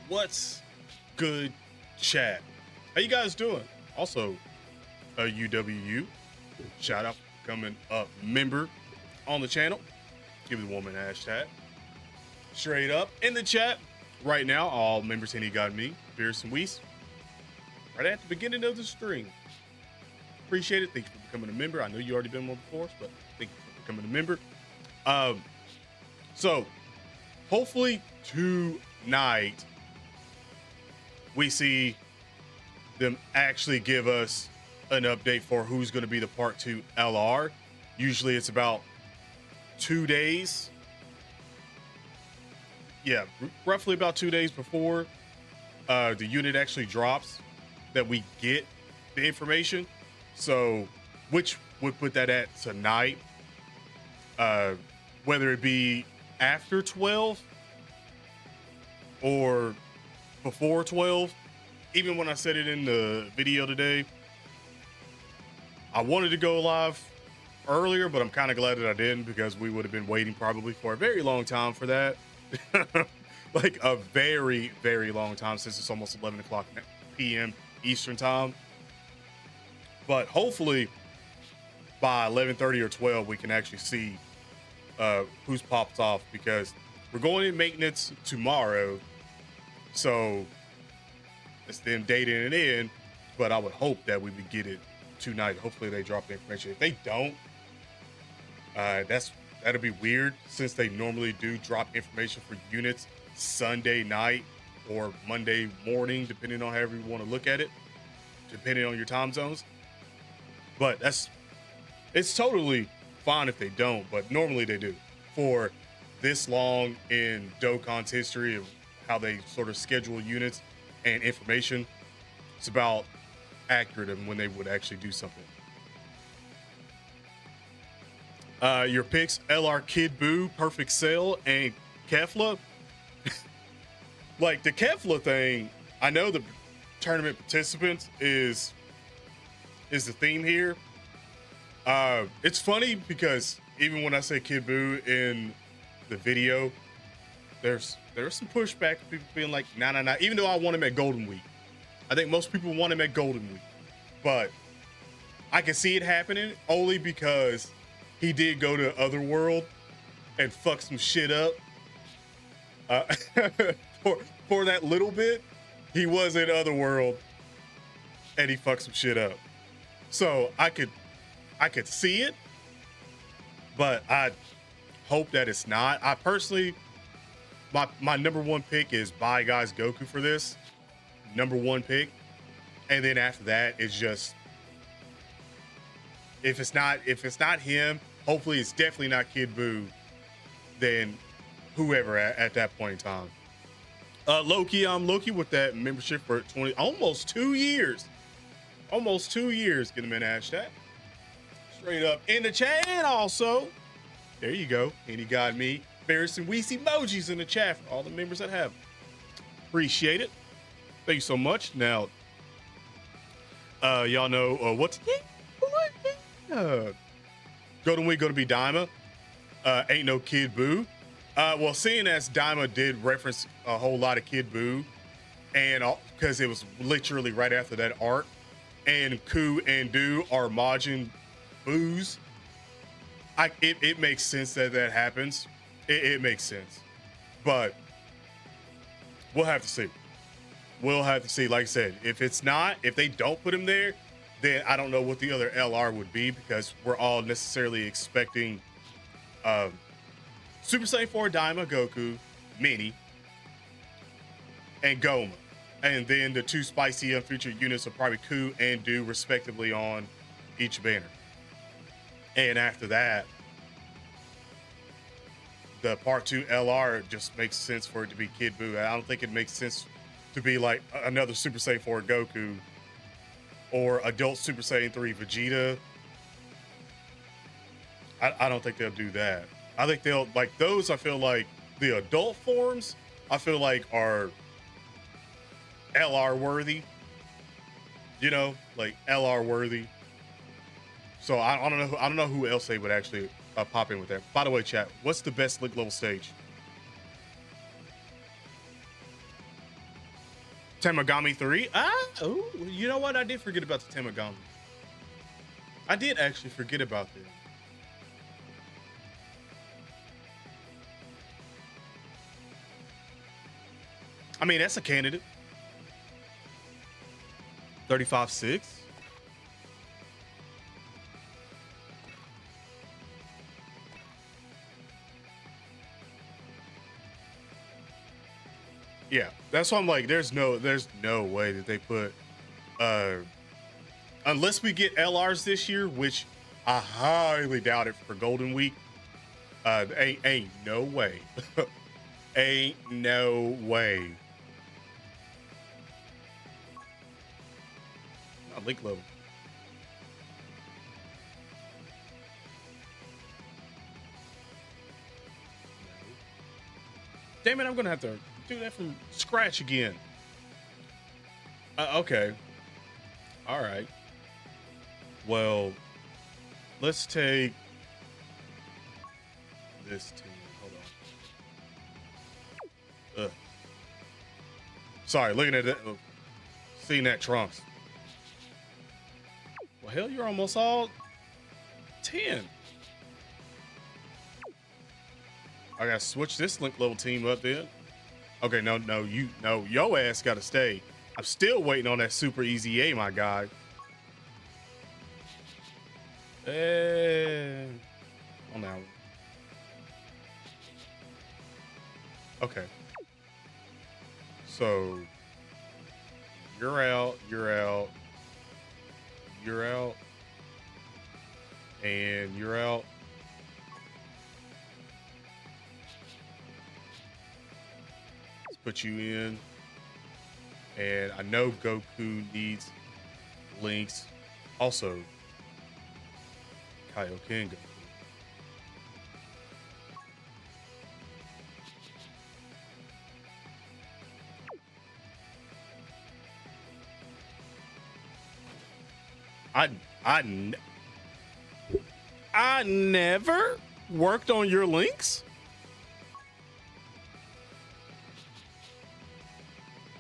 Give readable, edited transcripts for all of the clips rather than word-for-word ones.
What's good, chat? How you guys doing? Also, a UWU shout out for coming up member on the channel. Give the woman hashtag. Straight up in the chat right now, all members Henny got me, Beers and Weiss. Right at the beginning of the stream. Appreciate it. Thank you for becoming a member. I know you already been one before, but thank you for becoming a member. So hopefully tonight we see them actually give us an update for who's going to be the part 2 LR. Usually it's about 2 days. Yeah, roughly about 2 days before the unit actually drops that we get the information. So, which would put that at tonight, whether it be after 12 or before 12. Even when I said it in the video today, I wanted to go live earlier, but I'm kind of glad that I didn't, because we would have been waiting probably for a very long time for that. Like a very, very long time, since it's almost 11 o'clock p.m. Eastern time. But hopefully by 11:30 or 12, we can actually see who's popped off, because we're going in maintenance tomorrow. So it's them dating it in, but I would hope that we would get it tonight. Hopefully they drop the information. If they don't, that'll be weird, since they normally do drop information for units Sunday night or Monday morning, depending on however you want to look at it, depending on your time zones. But it's totally fine if they don't, but normally they do. For this long in Dokkan's history of how they sort of schedule units and information, it's about accurate of when they would actually do something. Your picks: LR Kid Buu, Perfect Cell, and Kefla. Like the Kefla thing, I know the tournament participants is the theme here. It's funny because even when I say Kid Buu in the video, there's some pushback, people being like, nah. Even though I want him at Golden Week, I think most people want him at Golden Week, but I can see it happening only because he did go to Otherworld and fuck some shit up. For that little bit, he was in Otherworld and he fucked some shit up. So I could see it, but I hope that it's not. I personally, my number one pick is Bye Guys Goku for this. Number one pick. And then after that, it's just, if it's not him, hopefully it's definitely not Kid Buu, then whoever at that point in time. Loki, I'm Loki with that membership for almost 2 years. Almost 2 years. Get him in hashtag. Straight up in the chat. And also, there you go. And he got me Ferris and Weiss emojis in the chat for all the members that have. Appreciate it. Thank you so much. Now, y'all know what's Golden Week gonna be Daima. Ain't no Kid Buu. Well, seeing as Daima did reference a whole lot of Kid Buu, and because it was literally right after that arc, and Ku and Do are Majin Buus, it makes sense that happens. It makes sense, but we'll have to see. We'll have to see. Like I said, if they don't put him there, then I don't know what the other LR would be, because we're all necessarily expecting Super Saiyan 4 Daima Goku, Mini, and Goma. And then the two spicy unfeatured units are probably Ku and Do, respectively, on each banner. And after that, the part 2 LR just makes sense for it to be Kid Buu. I don't think it makes sense to be like another Super Saiyan 4 Goku or adult Super Saiyan 3 Vegeta. I don't think they'll do that. I think they'll, like those, I feel like the adult forms, I feel like are LR worthy, you know, like LR worthy. So I don't know who else they would actually pop in with that. By the way, chat, what's the best league level stage? Tamagami 3. Oh, you know what? I did forget about the Tamagami. I did actually forget about this. I mean, that's a candidate. 35.6. Yeah, that's why I'm like, there's no way that they put, unless we get LRs this year, which I highly doubt it for Golden Week. Ain't no way. Ain't no way. Not link level. Damn it, I'm gonna have to do that from scratch again. Okay. All right. Well, let's take this team. Hold on. Ugh. Sorry, looking at that, seeing that Trunks. Well, hell, you're almost all 10. I gotta switch this link level team up then. Okay, no, your ass gotta stay. I'm still waiting on that super easy A, my guy. Oh, now. Okay. So you're out, and you're out. Let's put you in. And I know Goku needs links. Also, Kaio-Ken Goku. I never worked on your links,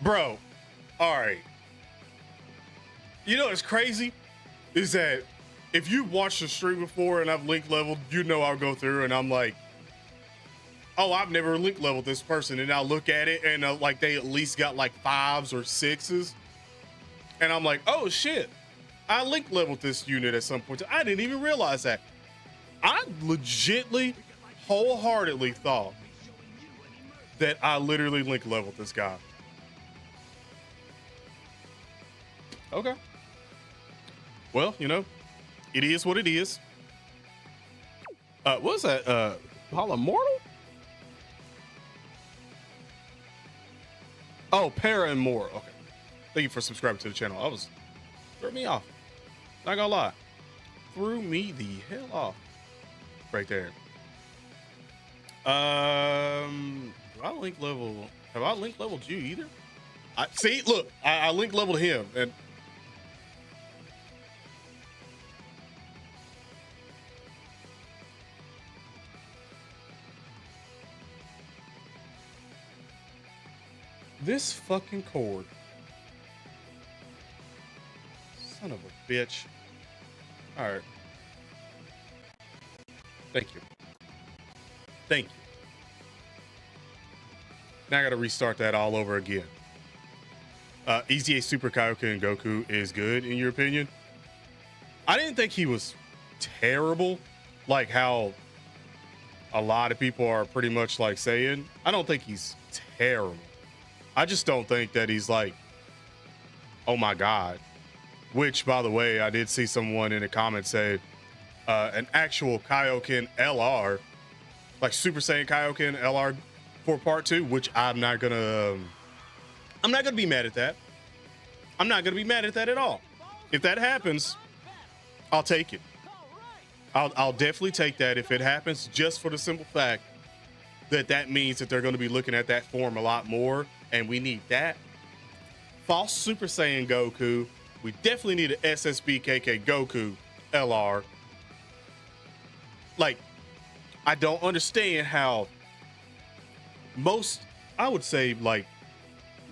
bro. All right. You know what's crazy is that if you watched the stream before and I've link leveled, you know I'll go through and I'm like, oh, I've never link leveled this person, and I'll look at it and like they at least got like 5s or 6s, and I'm like, oh shit, I link leveled this unit at some point. I didn't even realize that. I legitly, wholeheartedly thought that I literally link leveled this guy. Okay. Well, you know, it is what it is. What's that? Polymortal? Oh, Para and more. Okay. Thank you for subscribing to the channel. Threw me off. Not gonna lie. Threw me the hell off. Right there. Do I link level? Have I link leveled you either? See, look, I link leveled him, and this fucking cord. Son of a bitch. All right. Thank you. Thank you. Now I gotta restart that all over again. EZA Super Kaio-Ken Goku is good, in your opinion? I didn't think he was terrible, like how a lot of people are pretty much like saying. I don't think he's terrible. I just don't think that he's like, oh my God. Which, by the way, I did see someone in the comments say an actual Kaio-Ken LR, like Super Saiyan Kaio-Ken LR for part 2, which I'm not gonna be mad at that. I'm not gonna be mad at that at all. If that happens, I'll take it. I'll definitely take that if it happens, just for the simple fact that that means that they're going to be looking at that form a lot more, and we need that. False Super Saiyan Goku. We definitely need an SSBKK Goku LR. Like, I don't understand how most, I would say like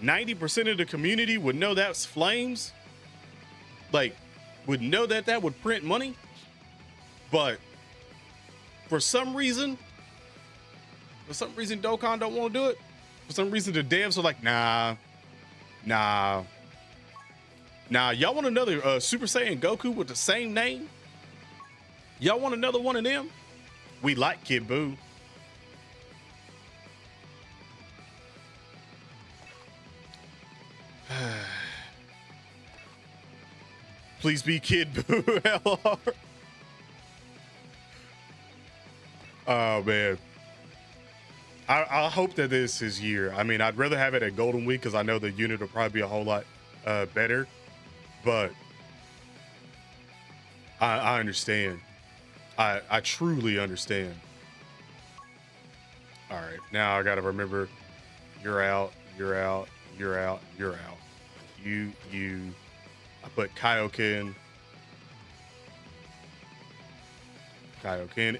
90% of the community would know that's flames, like would know that that would print money, but for some reason Dokkan don't want to do it. For some reason the devs are like, nah, y'all want another Super Saiyan Goku with the same name? Y'all want another one of them? We like Kid Buu. Please be Kid Buu, LR. Oh man. I hope that this is year. I mean, I'd rather have it at Golden Week because I know the unit will probably be a whole lot better. But I understand. I truly understand. All right, now I gotta remember. You're out. You're out. You're out. You're out. You. I put Kaio-Ken,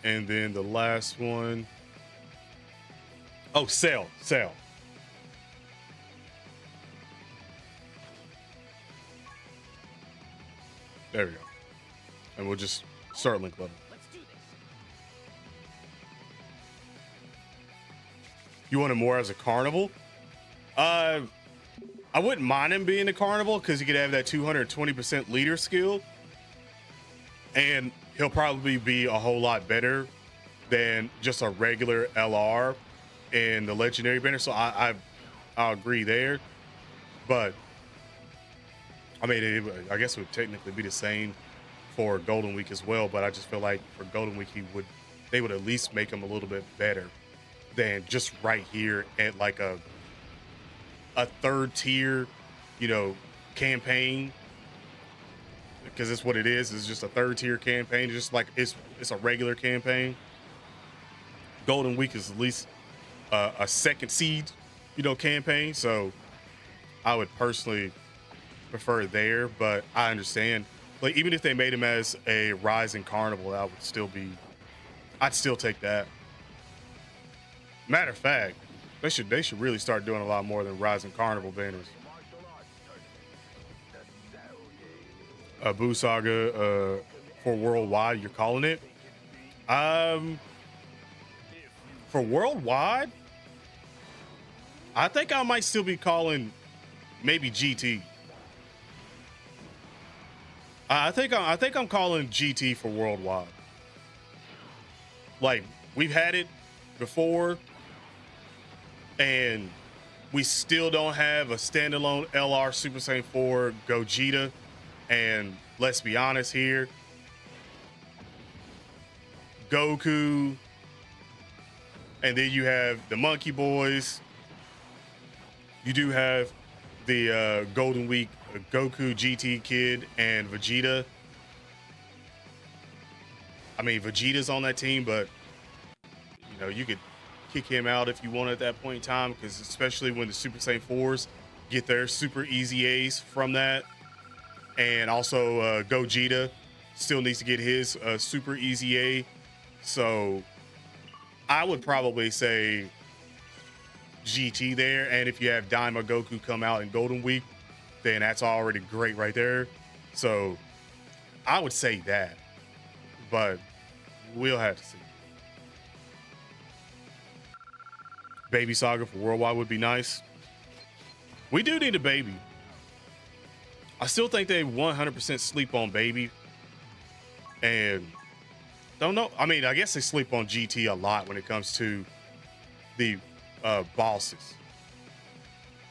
and then the last one. Oh, Cell. There we go. And we'll just start link level. Let's do this. You want him more as a carnival? I wouldn't mind him being a carnival because he could have that 220% leader skill. And he'll probably be a whole lot better than just a regular LR in the legendary banner. So I'll agree there. But I mean, I guess it would technically be the same for Golden Week as well. But I just feel like for Golden Week, they would at least make him a little bit better than just right here at like a third tier, campaign. Because it's what it is. It's just a third tier campaign. It's just like it's a regular campaign. Golden Week is at least a second seed, campaign. So I would personally prefer there, but I understand. Like even if they made him as a Rising Carnival, I'd still take that. Matter of fact, they should really start doing a lot more than Rising Carnival banners. Buu Saga for worldwide, you're calling it? For worldwide, I think I might still be calling maybe GT. I think I'm calling GT for worldwide. Like we've had it before, and we still don't have a standalone LR Super Saiyan 4 Gogeta. And let's be honest here, Goku, and then you have the Monkey Boys. You do have the Golden Week Goku GT Kid and Vegeta. I mean, Vegeta's on that team, but you could kick him out if you want at that point in time, because especially when the Super Saiyan 4s get their super easy A's from that. And also Gogeta still needs to get his super easy A. So I would probably say GT there. And if you have Daima Goku come out in Golden Week, then that's already great right there. So I would say that, but we'll have to see. Baby Saga for worldwide would be nice. We do need a baby. I still think they 100% sleep on Baby, and don't know. I mean, I guess they sleep on GT a lot when it comes to the bosses.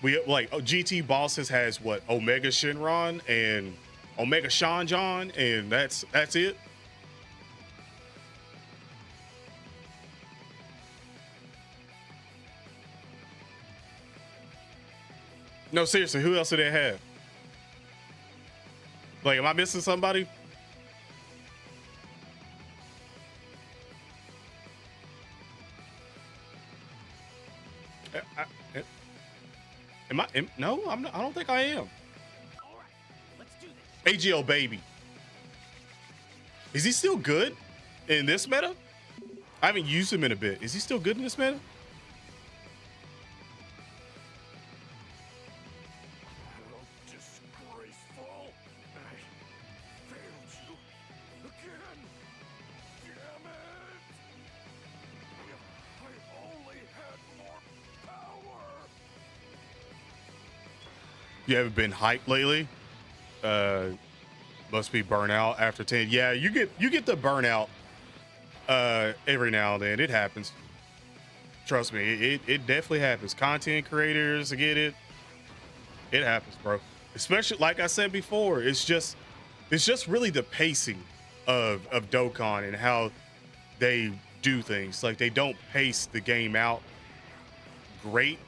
GT bosses has what, Omega Shenron and Omega Shanjan, and that's it. No, seriously, who else do they have? Like, am I missing somebody? No, I'm not. I don't think I am. All right, let's do this. AGL Baby. Is he still good in this meta? I haven't used him in a bit. Is he still good in this meta? You haven't been hyped lately? Uh, must be burnout after 10. Yeah, you get the burnout every now and then. It happens. Trust me, it definitely happens. Content creators get it. It happens, bro. Especially like I said before, it's just really the pacing of Dokkan and how they do things. Like they don't pace the game out great,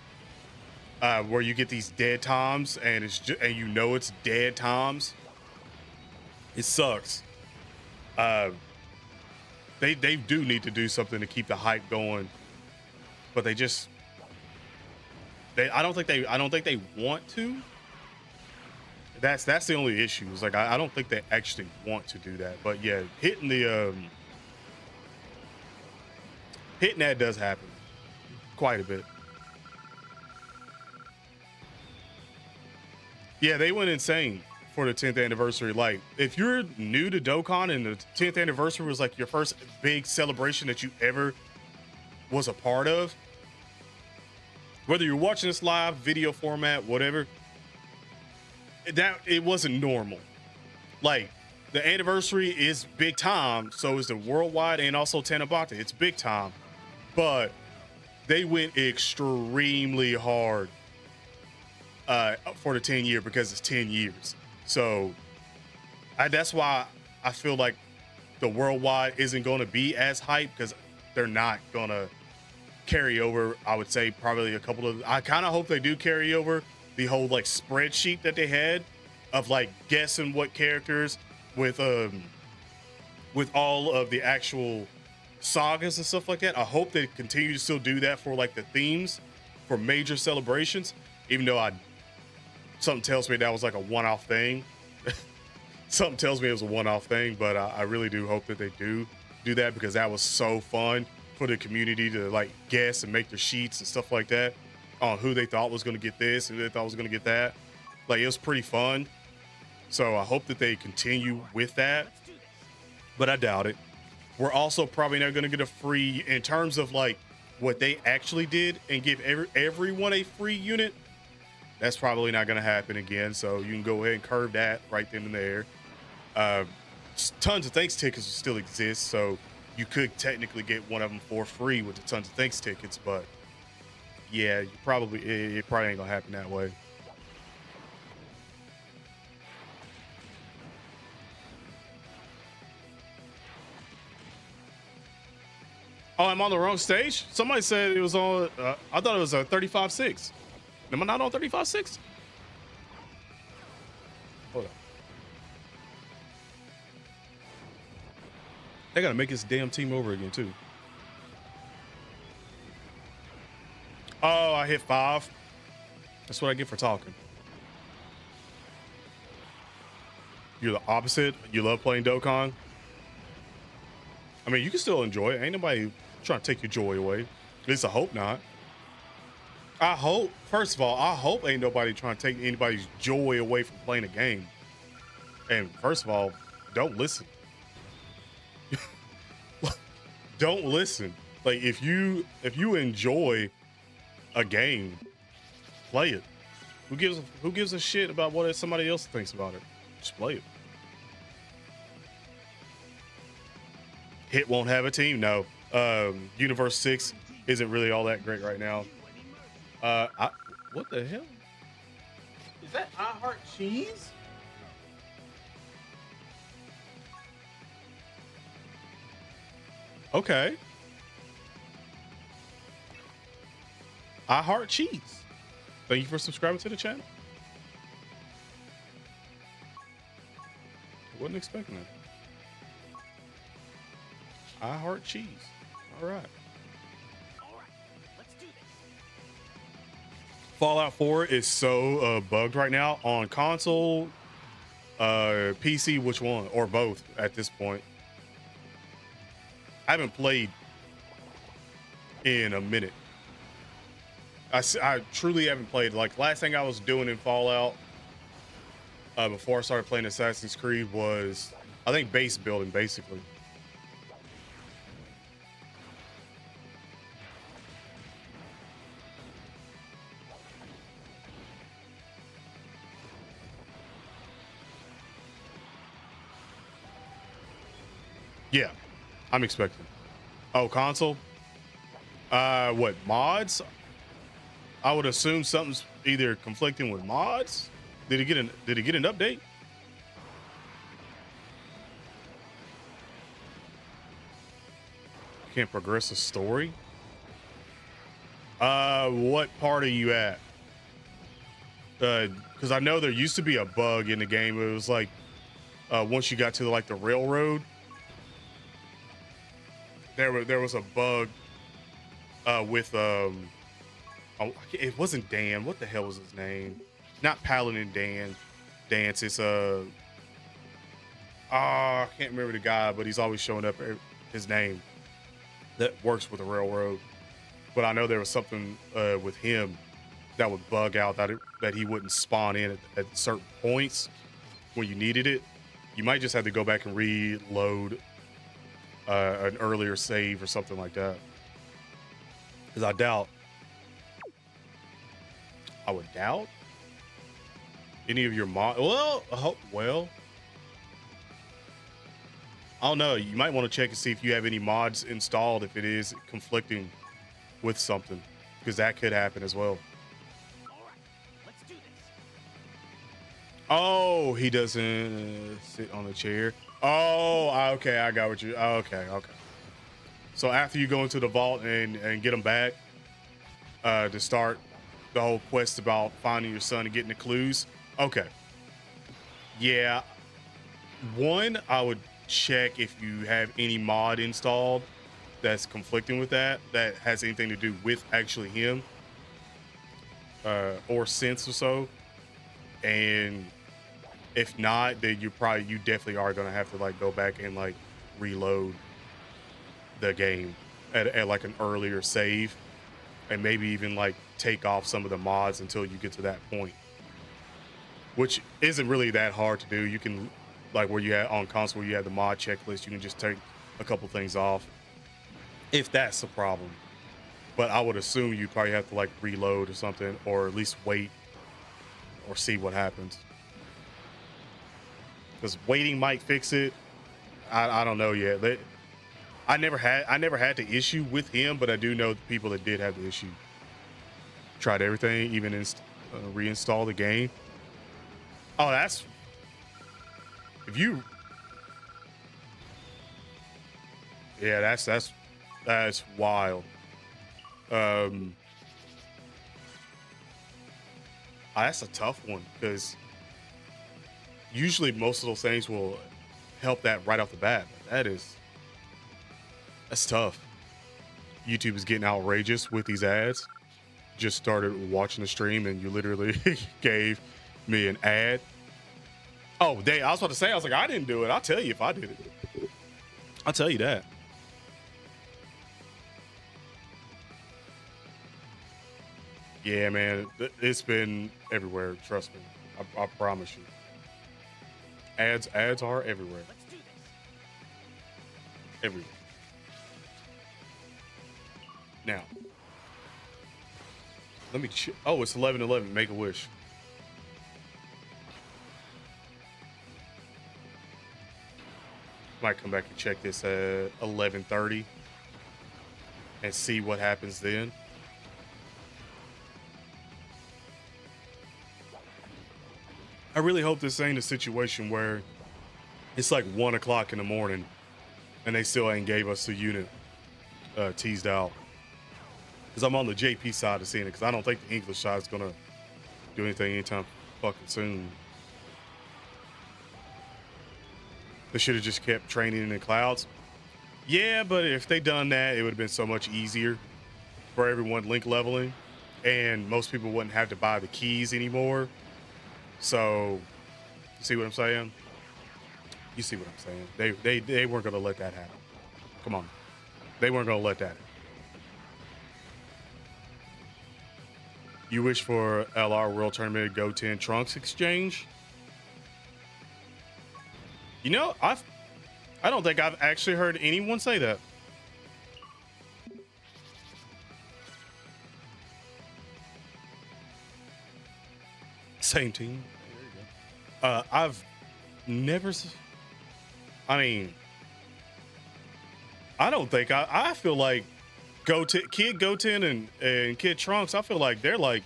where you get these dead times and and you know it's dead times. It sucks. Uh, they do need to do something to keep the hype going, but I don't think they want to. That's the only issue. Is like I don't think they actually want to do that. But yeah, hitting that does happen quite a bit. Yeah, they went insane for the 10th anniversary. Like, if you're new to Dokkan and the 10th anniversary was like your first big celebration that you ever was a part of, whether you're watching this live, video format, whatever, that it wasn't normal. Like, the anniversary is big time, so is the worldwide and also Tanabata. It's big time, but they went extremely hard for the 10 year because it's 10 years. So that's why I feel like the worldwide isn't going to be as hype, because they're not going to carry over. I would say probably a couple of, I kind of hope they do carry over the whole like spreadsheet that they had of like guessing what characters with all of the actual sagas and stuff like that. I hope they continue to still do that for like the themes for major celebrations, even though something tells me that was like a one-off thing. Something tells me it was a one-off thing, but I really do hope that they do that, because that was so fun for the community to like guess and make their sheets and stuff like that on who they thought was going to get this and who they thought was going to get that. Like, it was pretty fun. So I hope that they continue with that, but I doubt it. We're also probably not going to get a free, in terms of like what they actually did and give everyone a free unit. That's probably not going to happen again. So you can go ahead and curve that right then and there. Tons of thanks tickets will still exist, so you could technically get one of them for free with the tons of thanks tickets. But yeah, it probably ain't gonna happen that way. Oh, I'm on the wrong stage? Somebody said it was on, I thought it was a 35.6. Am I not on 35.6? Hold on. They gotta make this damn team over again, too. Oh, I hit 5. That's what I get for talking. You're the opposite. You love playing Dokkan. I mean, you can still enjoy it. Ain't nobody trying to take your joy away. At least I hope not. I hope, first of all, I hope ain't nobody trying to take anybody's joy away from playing a game. And first of all, don't listen. Don't listen. Like, if you enjoy a game, play it. Who gives a shit about what somebody else thinks about it? Just play it. Hit won't have a team. No. Universe 6 isn't really all that great right now. What the hell? Is that I Heart Cheese? Okay. I Heart Cheese. Thank you for subscribing to the channel. I wasn't expecting that. I Heart Cheese. All right. Let's do this. Fallout 4 is so bugged right now on console, PC, which one, or both at this point. I haven't played in a minute. I truly haven't played. Like, last thing I was doing in Fallout before I started playing Assassin's Creed was, I think, base building, basically. Yeah, I'm expecting. Oh, console. What mods? I would assume something's either conflicting with mods. Did it get an update? Can't progress the story. What part are you at? Because I know there used to be a bug in the game. It was like once you got to like the railroad, there was a bug with oh, it wasn't Dan. What the hell was his name? Not Paladin Dan. Dance. It's I can't remember the guy, but he's always showing up. His name that works with the railroad. But I know there was something with him that would bug out that he wouldn't spawn in at certain points when you needed it. You might just have to go back and reload an earlier save or something like that. Because I would doubt any of your mod. Well, I don't know. You might want to check and see if you have any mods installed if it is conflicting with something, because that could happen as well. All right, let's do this. Oh, he doesn't sit on the chair. Oh, okay. I got what you. Okay. So after you go into the vault and get them back to start the whole quest about finding your son and getting the clues. Okay. Yeah. One, I would check if you have any mod installed that's conflicting with that has anything to do with actually him or sense or so. And if not, then you definitely are gonna have to like go back and like reload the game at like an earlier save, and maybe even like take off some of the mods until you get to that point, which isn't really that hard to do. You can, like where you have on console where you have the mod checklist, you can just take a couple things off if that's the problem. But I would assume you probably have to like reload or something, or at least wait or see what happens, because waiting might fix it. I don't know yet. I never had the issue with him, but I do know the people that did have the issue. Tried everything, even reinstall the game. Oh, that's if you. Yeah, that's wild. That's a tough one, because usually most of those things will help that right off the bat. That's tough. YouTube is getting outrageous with these ads. Just started watching the stream and you literally gave me an ad. Oh, I was about to say, I was like, I didn't do it. I'll tell you if I did it. I'll tell you that. Yeah, man, it's been everywhere. Trust me. I promise you. Ads are everywhere. Let's do this. Everywhere. Now, let me oh, it's 11:11. Make a wish. Might come back and check this at 11:30 and see what happens then. I really hope this ain't a situation where it's like 1 o'clock in the morning and they still ain't gave us the unit teased out. Because I'm on the JP side of seeing it, because I don't think the English side is gonna do anything anytime fucking soon. They should have just kept training in the clouds. Yeah, but if they done that, it would have been so much easier for everyone link leveling, and most people wouldn't have to buy the keys anymore. So, you see what I'm saying? You see what I'm saying? They weren't gonna let that happen. Come on, they weren't gonna let that happen. You wish for LR World Tournament Go 10 Trunks exchange? You know, I don't think I've actually heard anyone say that. Same team. There you go. I've never. I mean, I don't think I feel like Kid Goten and Kid Trunks, I feel like they're like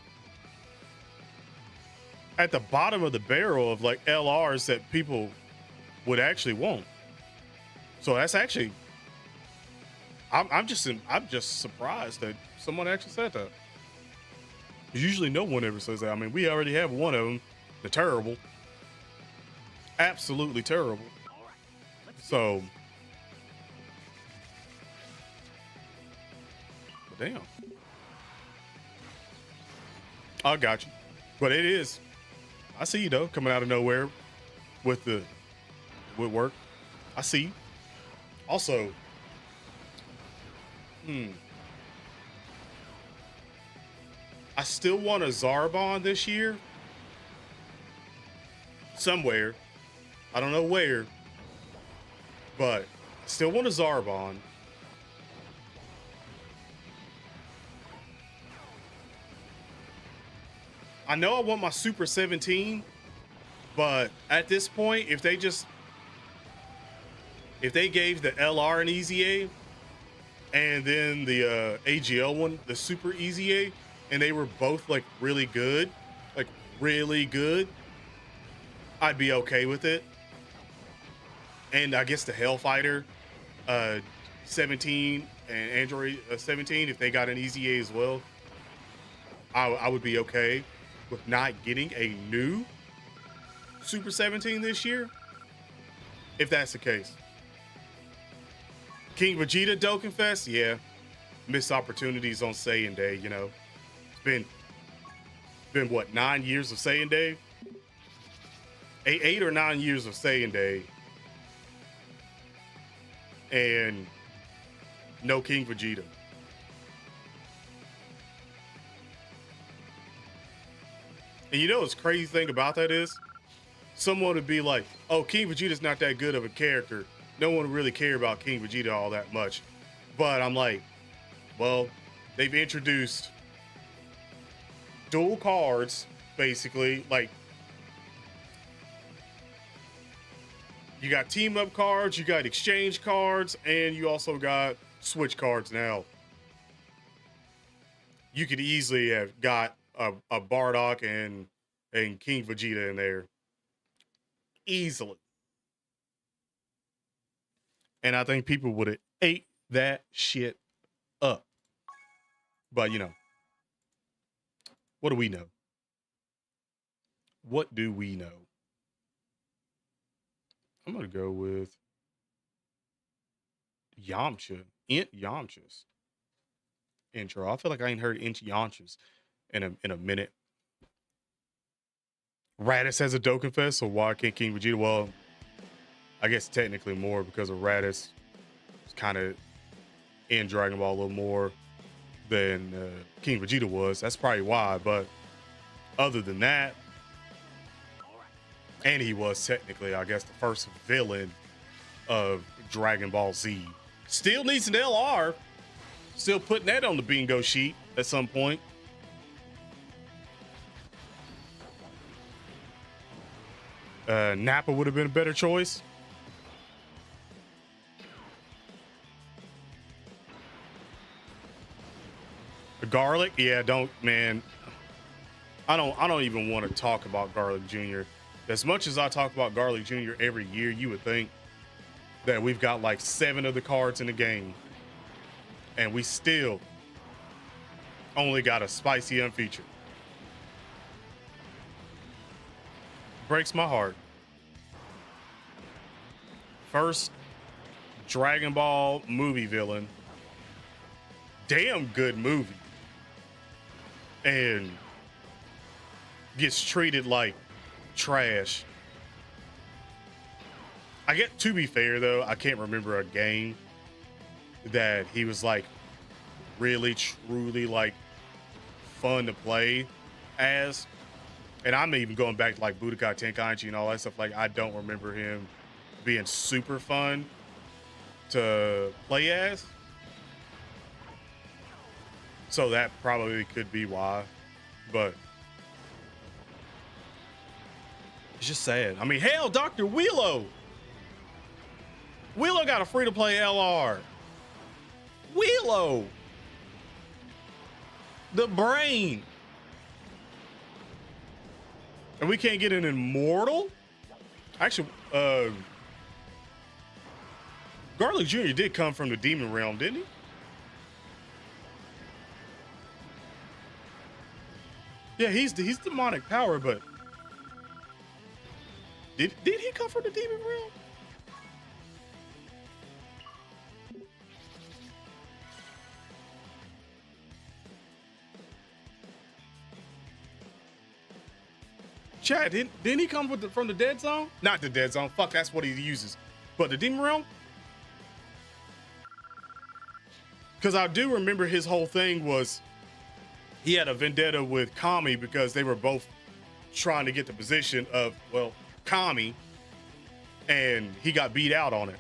at the bottom of the barrel of like LRs that people would actually want. So that's actually I'm just surprised that someone actually said that. Usually no one ever says that. I mean, we already have one of them. They're terrible. Absolutely terrible. So damn. I got you. But it is. I see you though, coming out of nowhere with work. I see you. Also, I still want a Zarbon this year. Somewhere. I don't know where. But I still want a Zarbon. I know I want my Super 17, but at this point, if they gave the LR an Easy A and then the AGL one, the Super Easy A, and they were both like really good, I'd be okay with it. And I guess the Hellfighter 17 and Android 17, if they got an Easy A as well, I would be okay with not getting a new Super 17 this year, if that's the case. King Vegeta Dokkan Fest, yeah, missed opportunities on Saiyan Day. You know, it's been what, 9 years of Saiyan Day, 8 or 9 years of Saiyan Day, and no King Vegeta. And you know what's crazy thing about that is, someone would be like, oh, King Vegeta's not that good of a character. No one would really care about King Vegeta all that much. But I'm like, well, they've introduced dual cards, basically. Like, you got team up cards, you got exchange cards, and you also got switch cards now. You could easily have got a Bardock and King Vegeta in there. Easily. And I think people would have ate that shit up. But, you know, what do we know? What do we know? I'm going to go with Yamcha. Int Yamcha's intro. I feel like I ain't heard Int Yamcha's in a minute. Raditz has a Dokkan Fest, so why can't King Vegeta? Well, I guess technically more because of Raditz. It's kind of in Dragon Ball a little more than King Vegeta was. That's probably why. But other than that, and he was technically, I guess, the first villain of Dragon Ball Z. Still needs an LR. Still putting that on the bingo sheet at some point. Nappa would have been a better choice. Garlic, yeah, man. I don't even want to talk about Garlic Jr. As much as I talk about Garlic Jr. every year, you would think that we've got like 7 of the cards in the game, and we still only got a spicy unfeatured. Breaks my heart. First Dragon Ball movie villain. Damn good movie. And gets treated like trash. I get, to be fair though, I can't remember a game that he was like really truly like fun to play as. And I'm even going back to like Budokai Tenkaichi and all that stuff. Like, I don't remember him being super fun to play as. So that probably could be why. But it's just sad. I mean, hell, Dr. Willow got a free-to-play LR. Halo. The brain. And we can't get an immortal? Actually, Garlic Jr. did come from the demon realm, didn't he? Yeah, he's demonic power, but did he come from the demon realm? Chad, didn't he come from the dead zone? Not the dead zone. Fuck, that's what he uses. But the demon realm? Because I do remember his whole thing was he had a vendetta with Kami because they were both trying to get the position of, well, Kami, and he got beat out on it.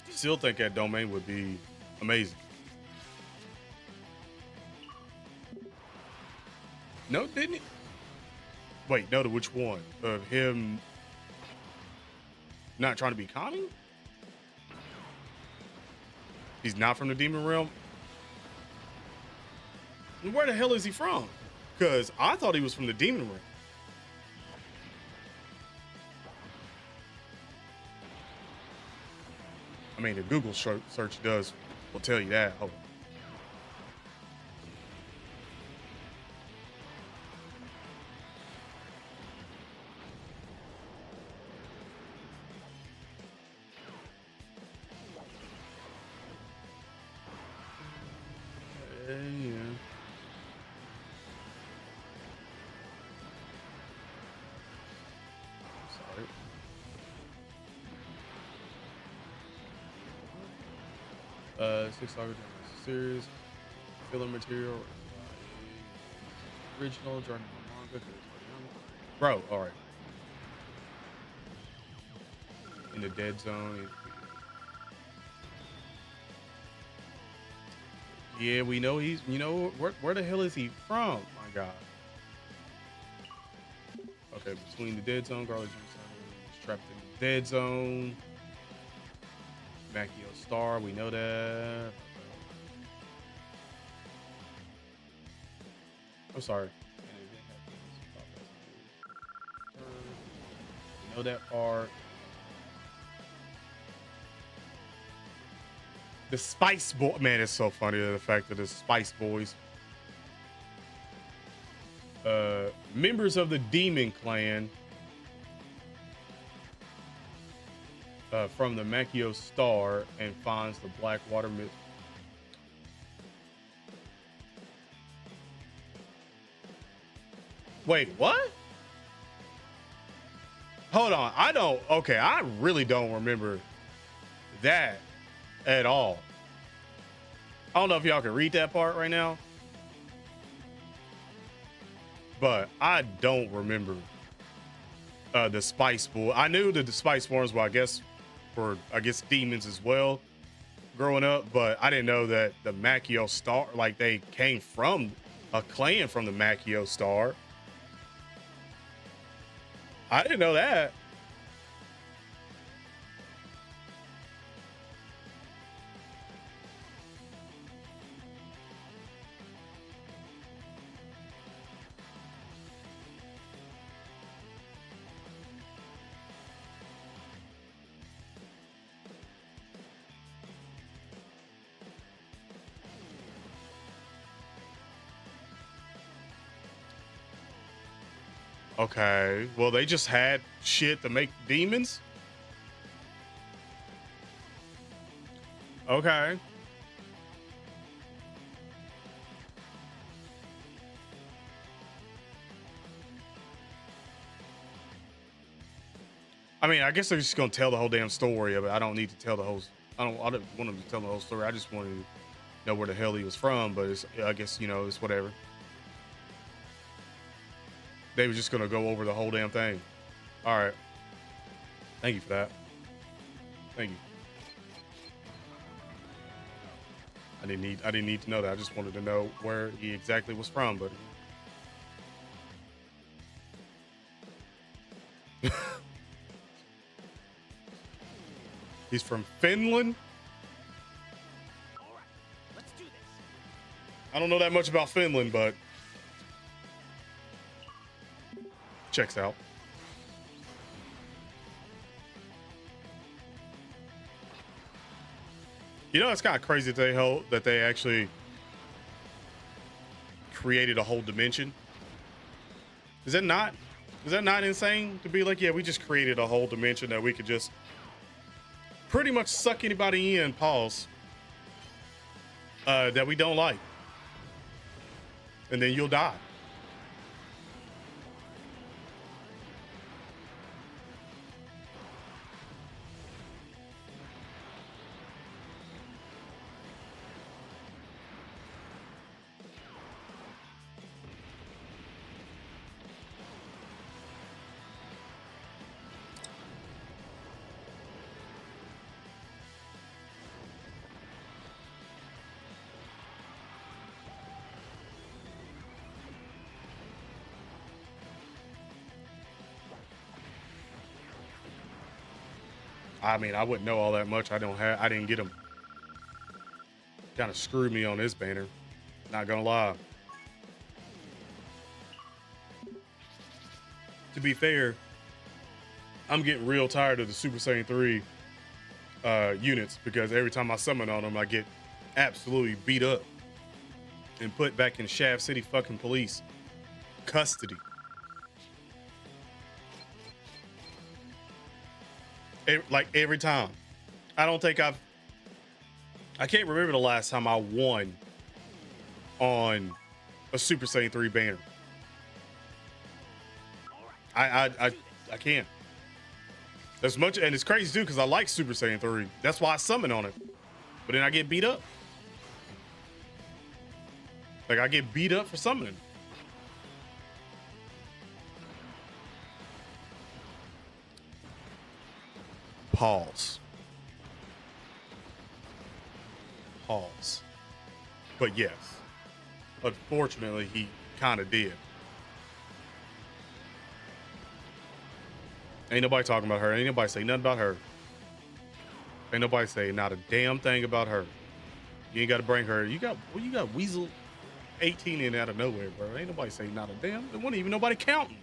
Still think that domain would be amazing. No, didn't he? Wait, no, to which one? Of him not trying to be Kami? He's not from the demon realm? Where the hell is he from? Because I thought he was from the demon realm. I mean, the Google search will tell you that. Hold on. Yeah. Sorry. Six Saga series, filler material, original, journal manga. Bro, all right. In the dead zone. Yeah, we know he's. You know where the hell is he from? My God. Okay, between the dead zone, Garlic Jr. trapped in the dead zone. Makio Star, we know that. I'm sorry. We know that part. The Spice Boy, man, it's so funny the fact that the Spice Boys, members of the Demon Clan, from the Makio Star, and finds the Blackwater myth. Wait, what? Hold on, I really don't remember that at all. I don't know if y'all can read that part right now, but I don't remember the Spice Boy. I knew that the Spice Forms were, I guess demons as well growing up, but I didn't know that the Makio Star, like they came from a clan from the Makio Star. I didn't know that. Okay, well, they just had shit to make demons. Okay. I mean, I guess they're just gonna tell the whole damn story of it. I don't need to tell the whole. I don't want them to tell the whole story. I just wanted to know where the hell he was from. But it's, I guess, you know, it's whatever. They were just gonna go over the whole damn thing. All right. Thank you for that. Thank you. I didn't need to know that. I just wanted to know where he exactly was from, but he's from Finland. All right, let's do this. I don't know that much about Finland, but checks out. You know, it's kind of crazy that they actually created a whole dimension. Is that not insane to be like, yeah, we just created a whole dimension that we could just pretty much suck anybody in, pause, that we don't like, and then you'll die. I mean, I wouldn't know all that much. I didn't get them. Kind of screwed me on this banner. Not gonna lie. To be fair, I'm getting real tired of the Super Saiyan 3 units because every time I summon on them, I get absolutely beat up and put back in Shaft City fucking police custody. Like every time. I can't remember the last time I won on a Super Saiyan 3 banner. I can't. As much, and it's crazy too because I like Super Saiyan 3. That's why I summon on it. But then I get beat up. Like I get beat up for summoning. Pause. But yes, unfortunately, he kind of did. Ain't nobody talking about her. Ain't nobody say nothing about her. Ain't nobody say not a damn thing about her. You ain't got to bring her. You got Weasel 18 in out of nowhere, bro. Ain't nobody say not a damn. There wasn't even nobody counting.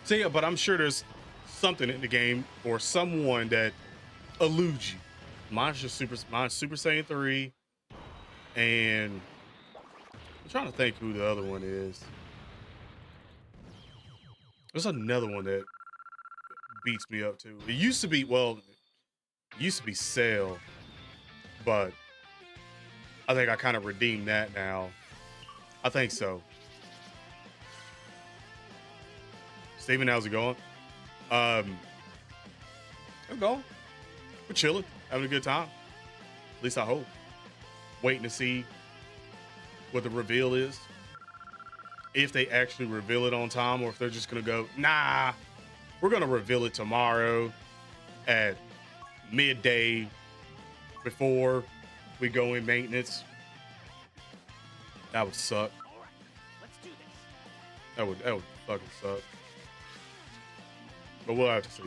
So yeah, but I'm sure there's something in the game or someone that eludes you. Mine's Super Saiyan 3, and I'm trying to think who the other one is. There's another one that beats me up too. It used to be Cell, but I think I kind of redeemed that now. I think so. Steven, how's it going? It's going. We're chilling, having a good time. At least I hope. Waiting to see what the reveal is. If they actually reveal it on time, or if they're just gonna go, nah, we're gonna reveal it tomorrow at midday before we go in maintenance. That would suck. All right, let's do this. That would fucking suck. But we'll have to see.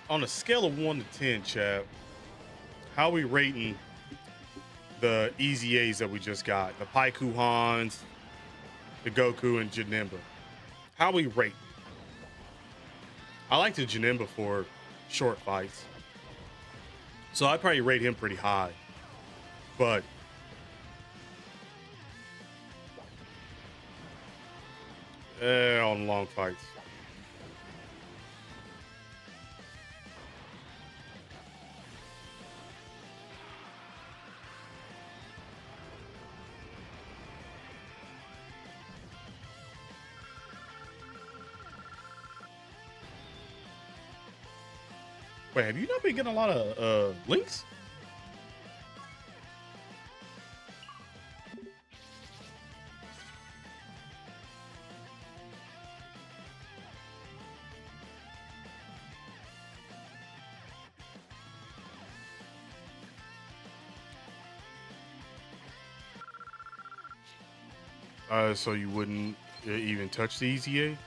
On a scale of 1 to 10, chap, how are we rating the Easy A's that we just got? The Paiku Hans, the Goku, and Janemba. How we rate? I like the Janemba for short fights, so I'd probably rate him pretty high. But On long fights. Wait, have you not been getting a lot of links? So you wouldn't even touch the EZA?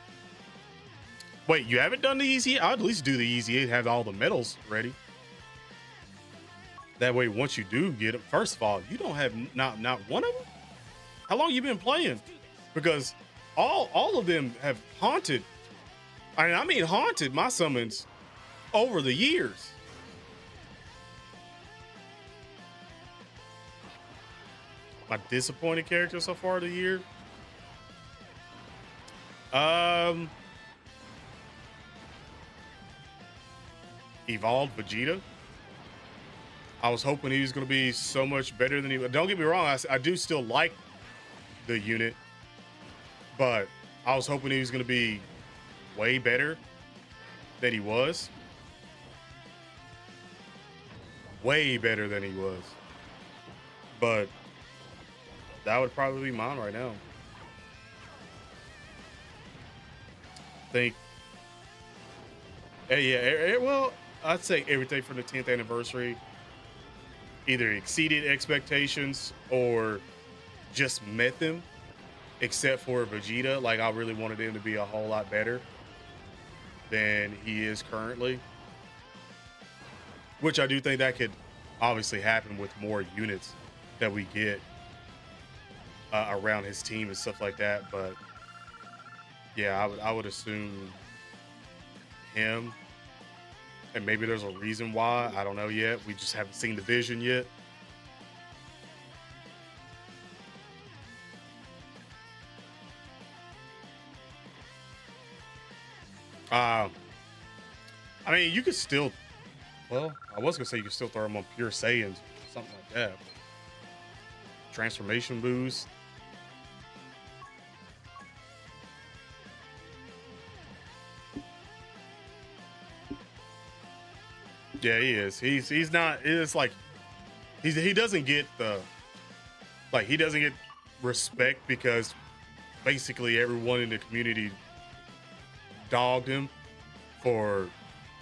Wait, you haven't done the EZA? I'd at least do the EZA, have all the medals ready. That way, once you do get them, first of all, you don't have not one of them. How long you been playing? Because all of them have haunted. I mean haunted my summons over the years. My disappointed character so far of the year. Evolved Vegeta. I was hoping he was going to be so much better than he. Don't get me wrong, I do still like the unit, but I was hoping he was going to be way better than he was. Way better than he was. But that would probably be mine right now. Think. Yeah, well, I'd say everything from the 10th anniversary either exceeded expectations or just met them, except for Vegeta. Like, I really wanted him to be a whole lot better than he is currently, which I do think that could obviously happen with more units that we get around his team and stuff like that. But yeah, I would assume him. And maybe there's a reason why. I don't know yet. We just haven't seen the vision yet. I mean, you could still. Well, I was gonna say you could still throw them on pure Saiyans, something like that. Transformation boost. Yeah, he is. He's not. It's like he doesn't get the he doesn't get respect because basically everyone in the community dogged him for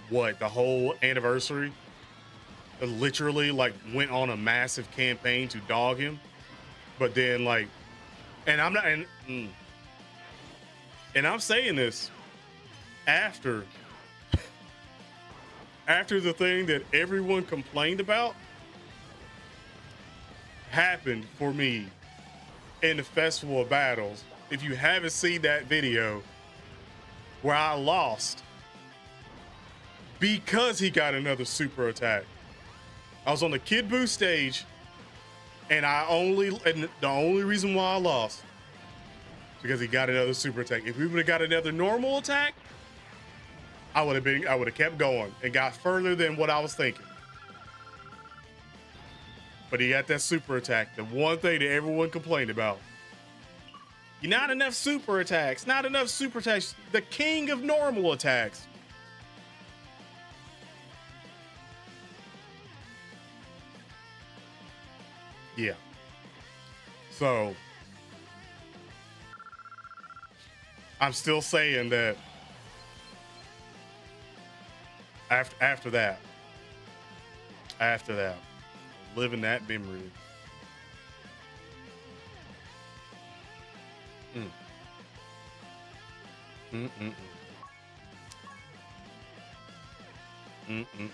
what, the whole anniversary. Literally went on a massive campaign to dog him, but then and I'm not and I'm saying this after the thing that everyone complained about happened for me in the Festival of Battles. If you haven't seen that video where I lost because he got another super attack. I was on the Kid Buu stage and the only reason why I lost is because he got another super attack. If we would have got another normal attack, I would have kept going and got further than what I was thinking. But he got that super attack, the one thing that everyone complained about. Not enough super attacks, not enough super attacks. The king of normal attacks. Yeah. So I'm still saying that after that, living that memory. Mm. Mm-mm-mm. Mm-mm-mm.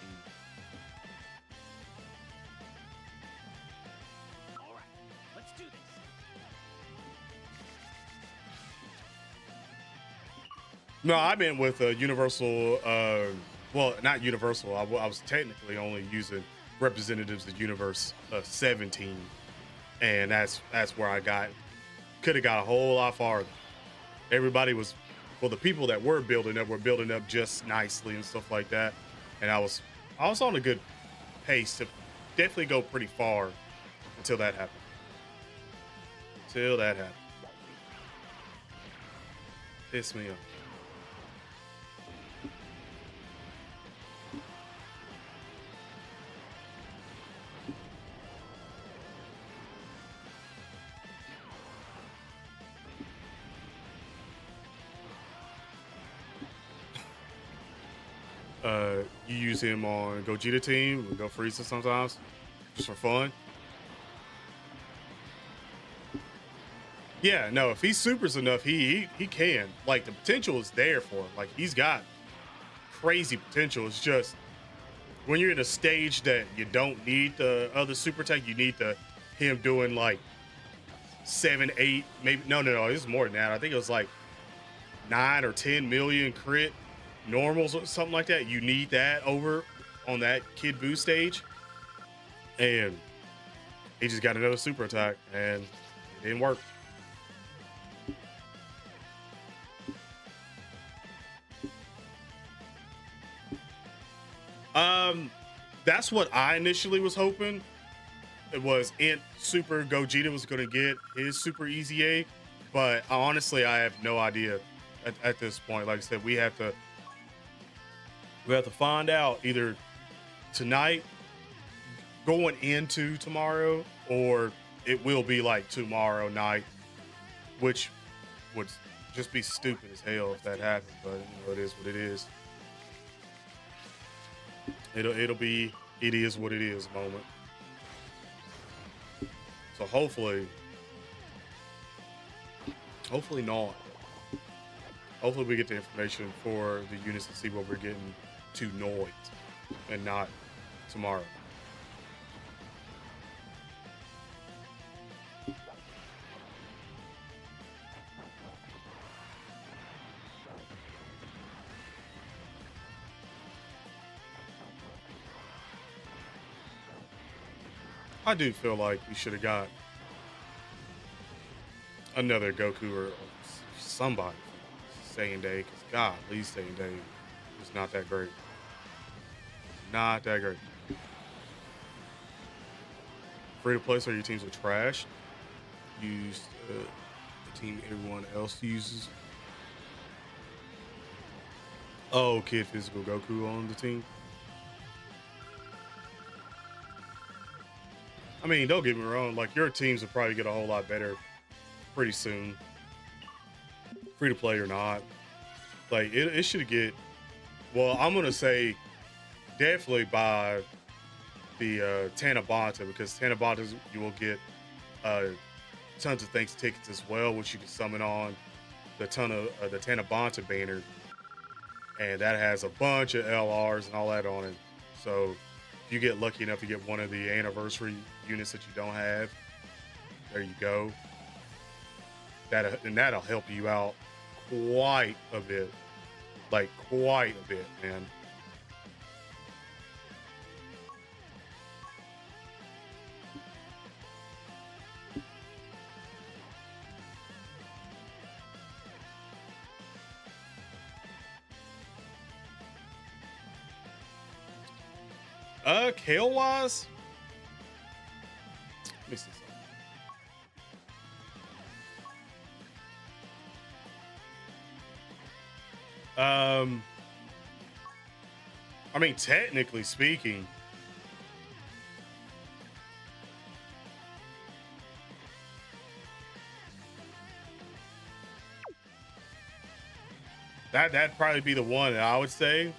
All right, let's do this. No, I've been with Universal. Well, not Universal. I was technically only using representatives of Universe 17, and that's where I could have got a whole lot farther. everybody was, well, the people that were building up just nicely and stuff like that. And I was on a good pace to definitely go pretty far until that happened. Till that happened. Piss me off. You use him on Gogeta team, we go Frieza sometimes, just for fun. Yeah, no, if he supers enough, he can. Like, the potential is there for him. Like, he's got crazy potential. It's just when you're in a stage that you don't need the other super tech, you need him doing like 7, 8, maybe no, it's more than that. I think it was like 9 or 10 million crit normals or something like that. You need that over on that Kid Buu stage. And he just got another super attack and it didn't work. That's what I initially was hoping. It was Super Gogeta was going to get his Super EZA, but honestly, I have no idea at this point. Like I said, we have to find out either tonight, going into tomorrow, or it will be like tomorrow night, which would just be stupid as hell if that happened. But you know, it is what it is. It is what it is moment. So hopefully not. Hopefully we get the information for the units to see what we're getting tonight and not tomorrow. I do feel like we should have got another Goku or somebody Saiyan Day, because God, Lee Saiyan Day is not that great. Not that great. Free to play, so your teams are trash. Use the team everyone else uses. Oh, Kid Physical Goku on the team. I mean, don't get me wrong, like, your teams will probably get a whole lot better pretty soon. Free to play or not. Like, it should get, well, I'm going to say definitely by the Tanabata, because Tanabatas, you will get tons of thanks tickets as well, which you can summon on the Tanabata banner. And that has a bunch of LRs and all that on it. So if you get lucky enough to get one of the anniversary units that you don't have, there you go. That'll help you out quite a bit. Like, quite a bit, man. Kale wise, let me see something. I mean, technically speaking, that'd probably be the one that I would say.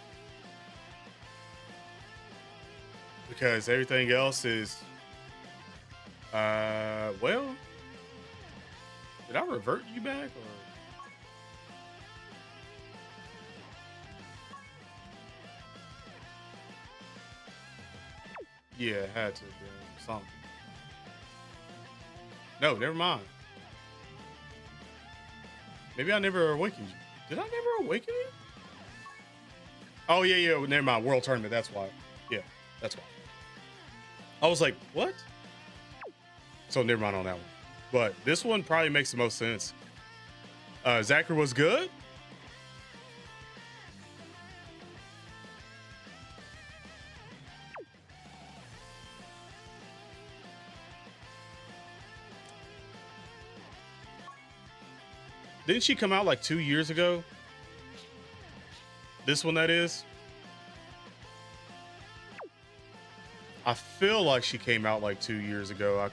Because everything else is, well, did I revert you back or? Yeah, it had to have been something. No, never mind. Maybe I never awakened you. Did I never awaken you? Oh, yeah, never mind. World Tournament, that's why. Yeah, that's why. I was like, what? So never mind on that one. But this one probably makes the most sense. Zachary was good. Didn't she come out like 2 years ago? This one, that is. I feel like she came out like 2 years ago. I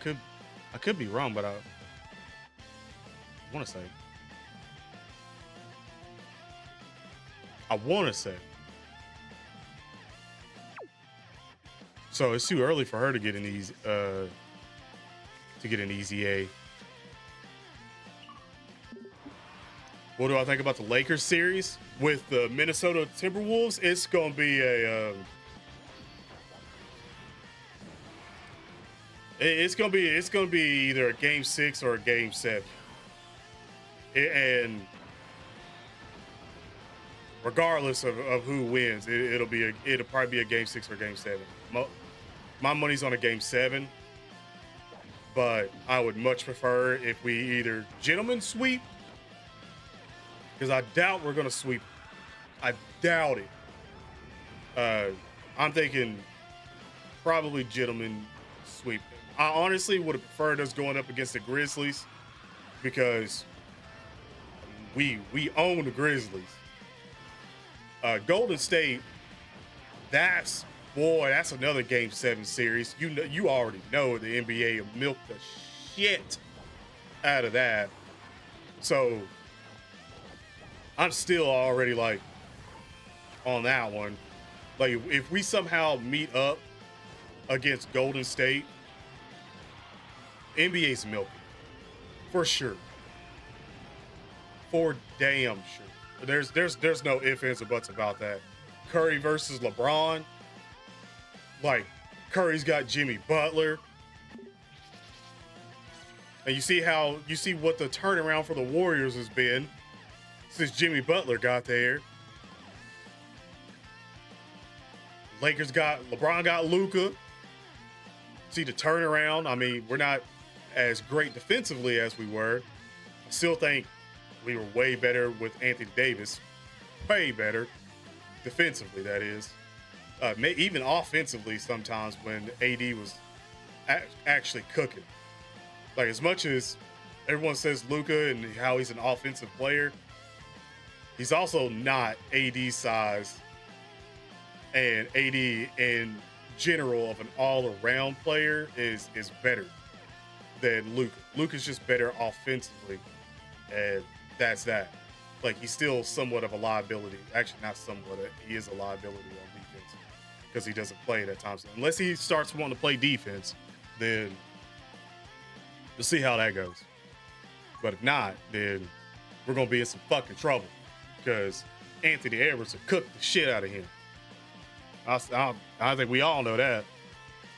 could be wrong, but I want to say. So it's too early for her to get an easy A. What do I think about the Lakers series with the Minnesota Timberwolves? It's gonna be a it's gonna be either a game 6 or a game 7, and regardless of who wins, it'll probably be a game 6 or game 7. My money's on a game 7, but I would much prefer if we either gentlemen sweep, because I doubt we're gonna sweep. I doubt it. I'm thinking probably gentlemen sweep. I honestly would have preferred us going up against the Grizzlies, because we own the Grizzlies. Golden State, that's another game 7 series. You already know the NBA will milk the shit out of that. So I'm still already like on that one. Like, if we somehow meet up against Golden State, NBA's milking for sure. For damn sure. There's no ifs, ands, or buts about that. Curry versus LeBron. Like, Curry's got Jimmy Butler. And you see what the turnaround for the Warriors has been since Jimmy Butler got there. LeBron got Luka. See the turnaround. I mean, we're not as great defensively as we were. I still think we were way better with Anthony Davis. Way better. Defensively, that is. Even offensively sometimes when AD was actually cooking. Like, as much as everyone says Luka and how he's an offensive player, he's also not AD size, and AD in general of an all-around player is better than Luka. Luka's just better offensively, and that's that. Like, he's still somewhat of a liability. Actually, not somewhat. He is a liability on defense because he doesn't play it at times. Unless he starts wanting to play defense, then we'll see how that goes. But if not, then we're going to be in some fucking trouble because Anthony Edwards will cook the shit out of him. I think we all know that.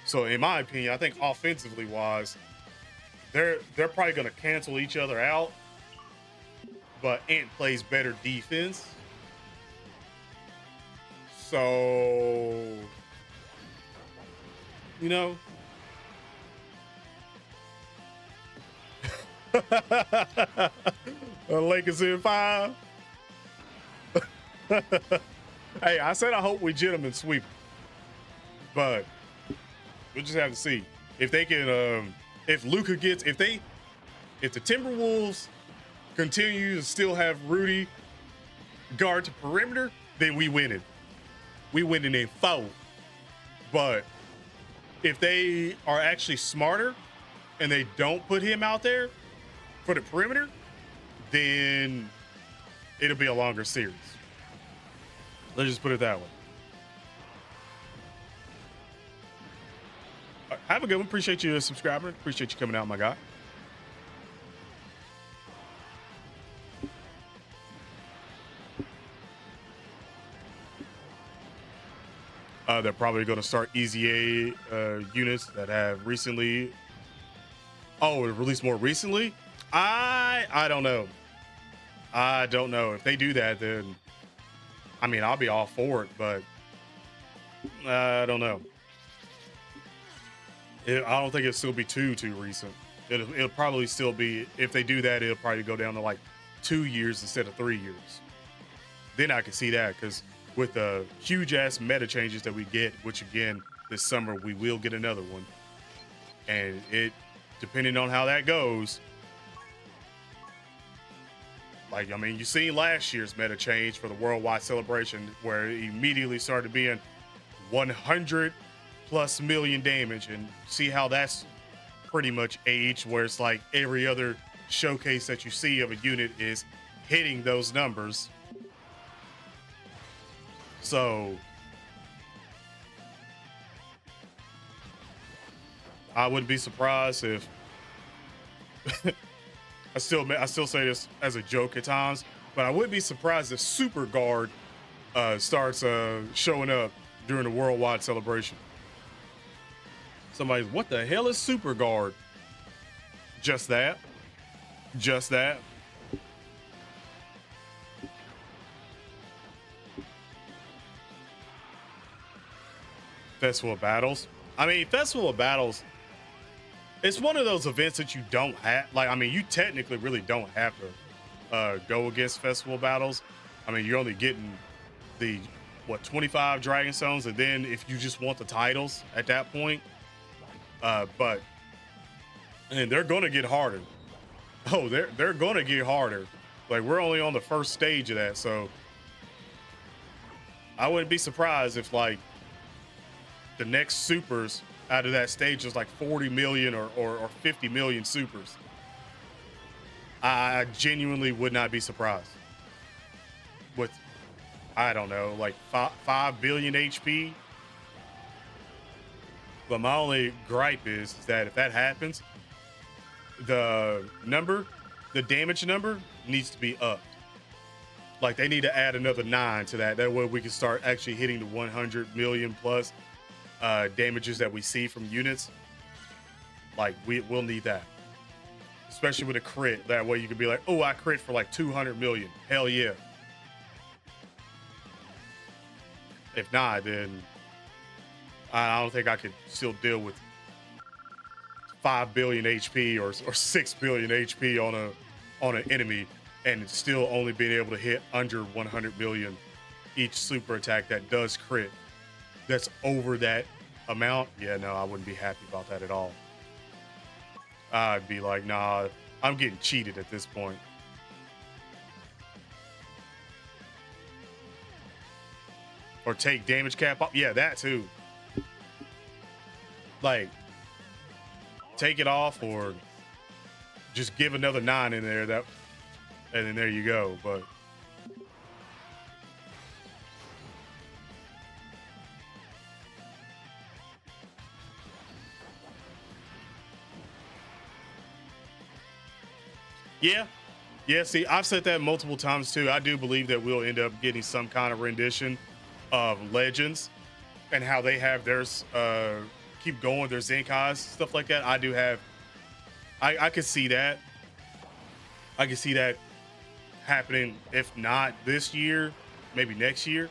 So in my opinion, I think offensively wise, they're probably going to cancel each other out. But Ant plays better defense. So, you know. The Lakers in 5. Hey, I said I hope we gentlemen sweep. But we'll just have to see. If they can, if Luka gets, if the Timberwolves continue to still have Rudy guard to perimeter, then we win it. We win it in 4. But if they are actually smarter and they don't put him out there for the perimeter, then it'll be a longer series. Let's just put it that way. All right, have a good one. Appreciate you subscribing. Appreciate you coming out, my guy. They're probably going to start Easy A units that have recently. Oh, released more recently? I don't know. I don't know. If they do that, then I mean, I'll be all for it, but I don't know. I don't think it'll still be too recent. It'll probably still be, if they do that, it'll probably go down to like 2 years instead of 3 years. Then I can see that, because with the huge ass meta changes that we get, which again this summer we will get another one, and it, depending on how that goes, like, I mean, you seen last year's meta change for the worldwide celebration where it immediately started being 100 plus million damage, and see how that's pretty much aged, where it's like every other showcase that you see of a unit is hitting those numbers. So I wouldn't be surprised if I still say this as a joke at times, but I wouldn't be surprised if Super Guard starts showing up during the worldwide celebration. Somebody's, what the hell is Super Guard? Just that. Just that. Festival of Battles. I mean, Festival of Battles, it's one of those events that you don't have, like, I mean, you technically really don't have to go against Festival of Battles. I mean, you're only getting the, 25 Dragon Stones, and then if you just want the titles at that point, but, and they're gonna get harder. Oh, they're gonna get harder. Like, we're only on the first stage of that, so I wouldn't be surprised if, like, the next supers out of that stage is like 40 million or 50 million supers. I genuinely would not be surprised. With, I don't know, like 5 billion HP. But my only gripe is that if that happens, the damage number needs to be upped. Like, they need to add another 9 to that. That way we can start actually hitting the 100 million plus damages that we see from units. Like, we'll need that, especially with a crit. That way you can be like, oh, I crit for like 200 million. Hell yeah. If not, then I don't think I could still deal with 5 billion HP or 6 billion HP on an enemy and still only being able to hit under 100 million each super attack that does crit. That's over that amount. Yeah, no, I wouldn't be happy about that at all. I'd be like, nah, I'm getting cheated at this point. Or take damage cap off. Yeah, that too. Like, take it off, or just give another 9 in there, and then there you go. But yeah, see, I've said that multiple times too. I do believe that we'll end up getting some kind of rendition of Legends and how they have theirs keep going, their Zenkais, stuff like that. I could see that. I could see that happening, if not this year, maybe next year.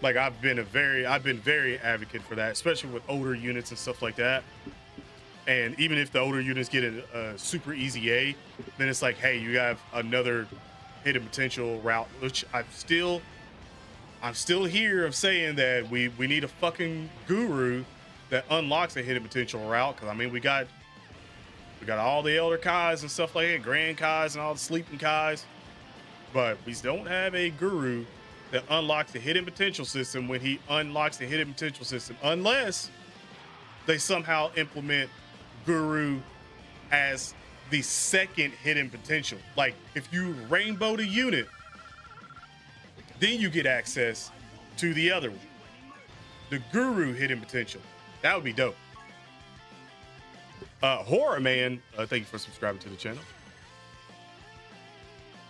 Like, I've been very advocate for that, especially with older units and stuff like that. And even if the older units get a super easy A, then it's like, hey, you have another hidden potential route, which I'm still here of saying that we need a fucking guru that unlocks a hidden potential route. Because I mean, we got all the Elder Kais and stuff like that, Grand Kais and all the Sleeping Kais, but we don't have a guru that unlocks the hidden potential system when he unlocks the hidden potential system, unless they somehow implement Guru as the second hidden potential. Like, if you rainbow the unit, then you get access to the other one, the Guru hidden potential. That would be dope. Horror Man, thank you for subscribing to the channel.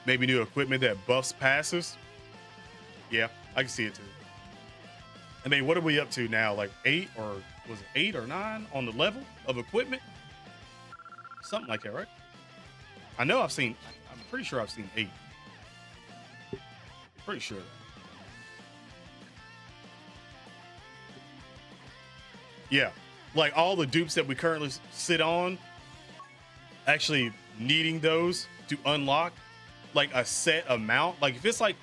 Maybe new equipment that buffs passives. Yeah, I can see it too. I mean, what are we up to now? Like 8, or was it 8 or 9 on the level of equipment? Something like that, right? I know I'm pretty sure I've seen 8. Pretty sure of that. Yeah, like all the dupes that we currently sit on, actually needing those to unlock like a set amount. Like if it's like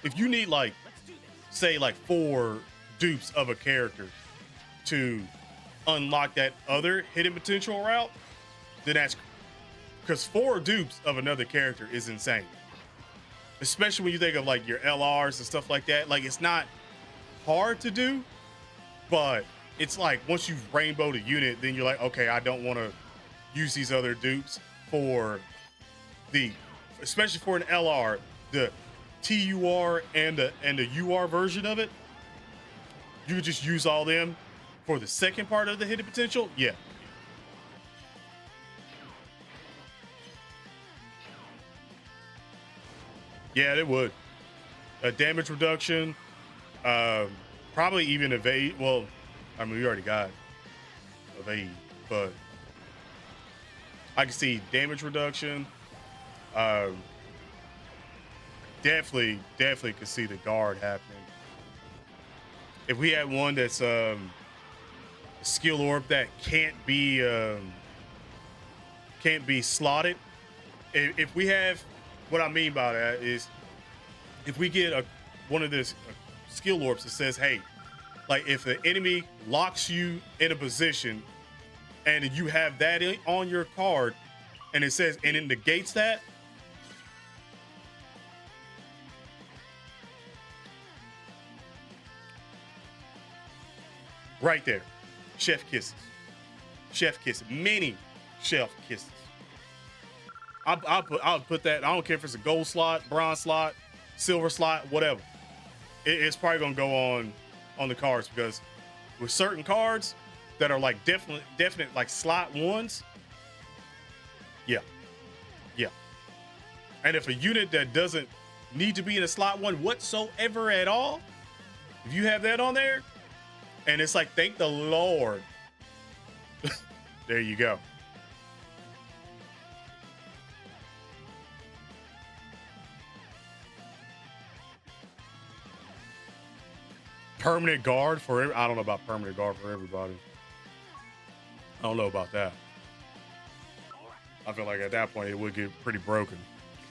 if you need like Let's do this. say like 4 dupes of a character to unlock that other hidden potential route, then that's because 4 dupes of another character is insane. Especially when you think of like your LRs and stuff like that. Like it's not hard to do, but it's like once you've rainbowed a unit, then you're like, okay, I don't want to use these other dupes for especially for an LR, the TUR and the UR version of it. You could just use all them for the second part of the hidden potential. Yeah. Yeah, it would. A damage reduction, probably even evade. Well, I mean, we already got evade, but I can see damage reduction. Definitely could see the guard happening. If we had one that's skill orb that can't be slotted. If we have, what I mean by that is, if we get one of this skill orbs that says, hey, like if the enemy locks you in a position and you have that on your card and it says, and it negates that, right there, chef kisses, many chef kisses. I'll put that. I don't care if it's a gold slot, bronze slot, silver slot, whatever. It's probably gonna go on the cards, because with certain cards that are like definite like slot ones, yeah. And if a unit that doesn't need to be in a slot one whatsoever at all, if you have that on there, and it's like, thank the Lord, there you go. Permanent guard for I don't know about permanent guard for everybody. I don't know about that. I feel like at that point it would get pretty broken.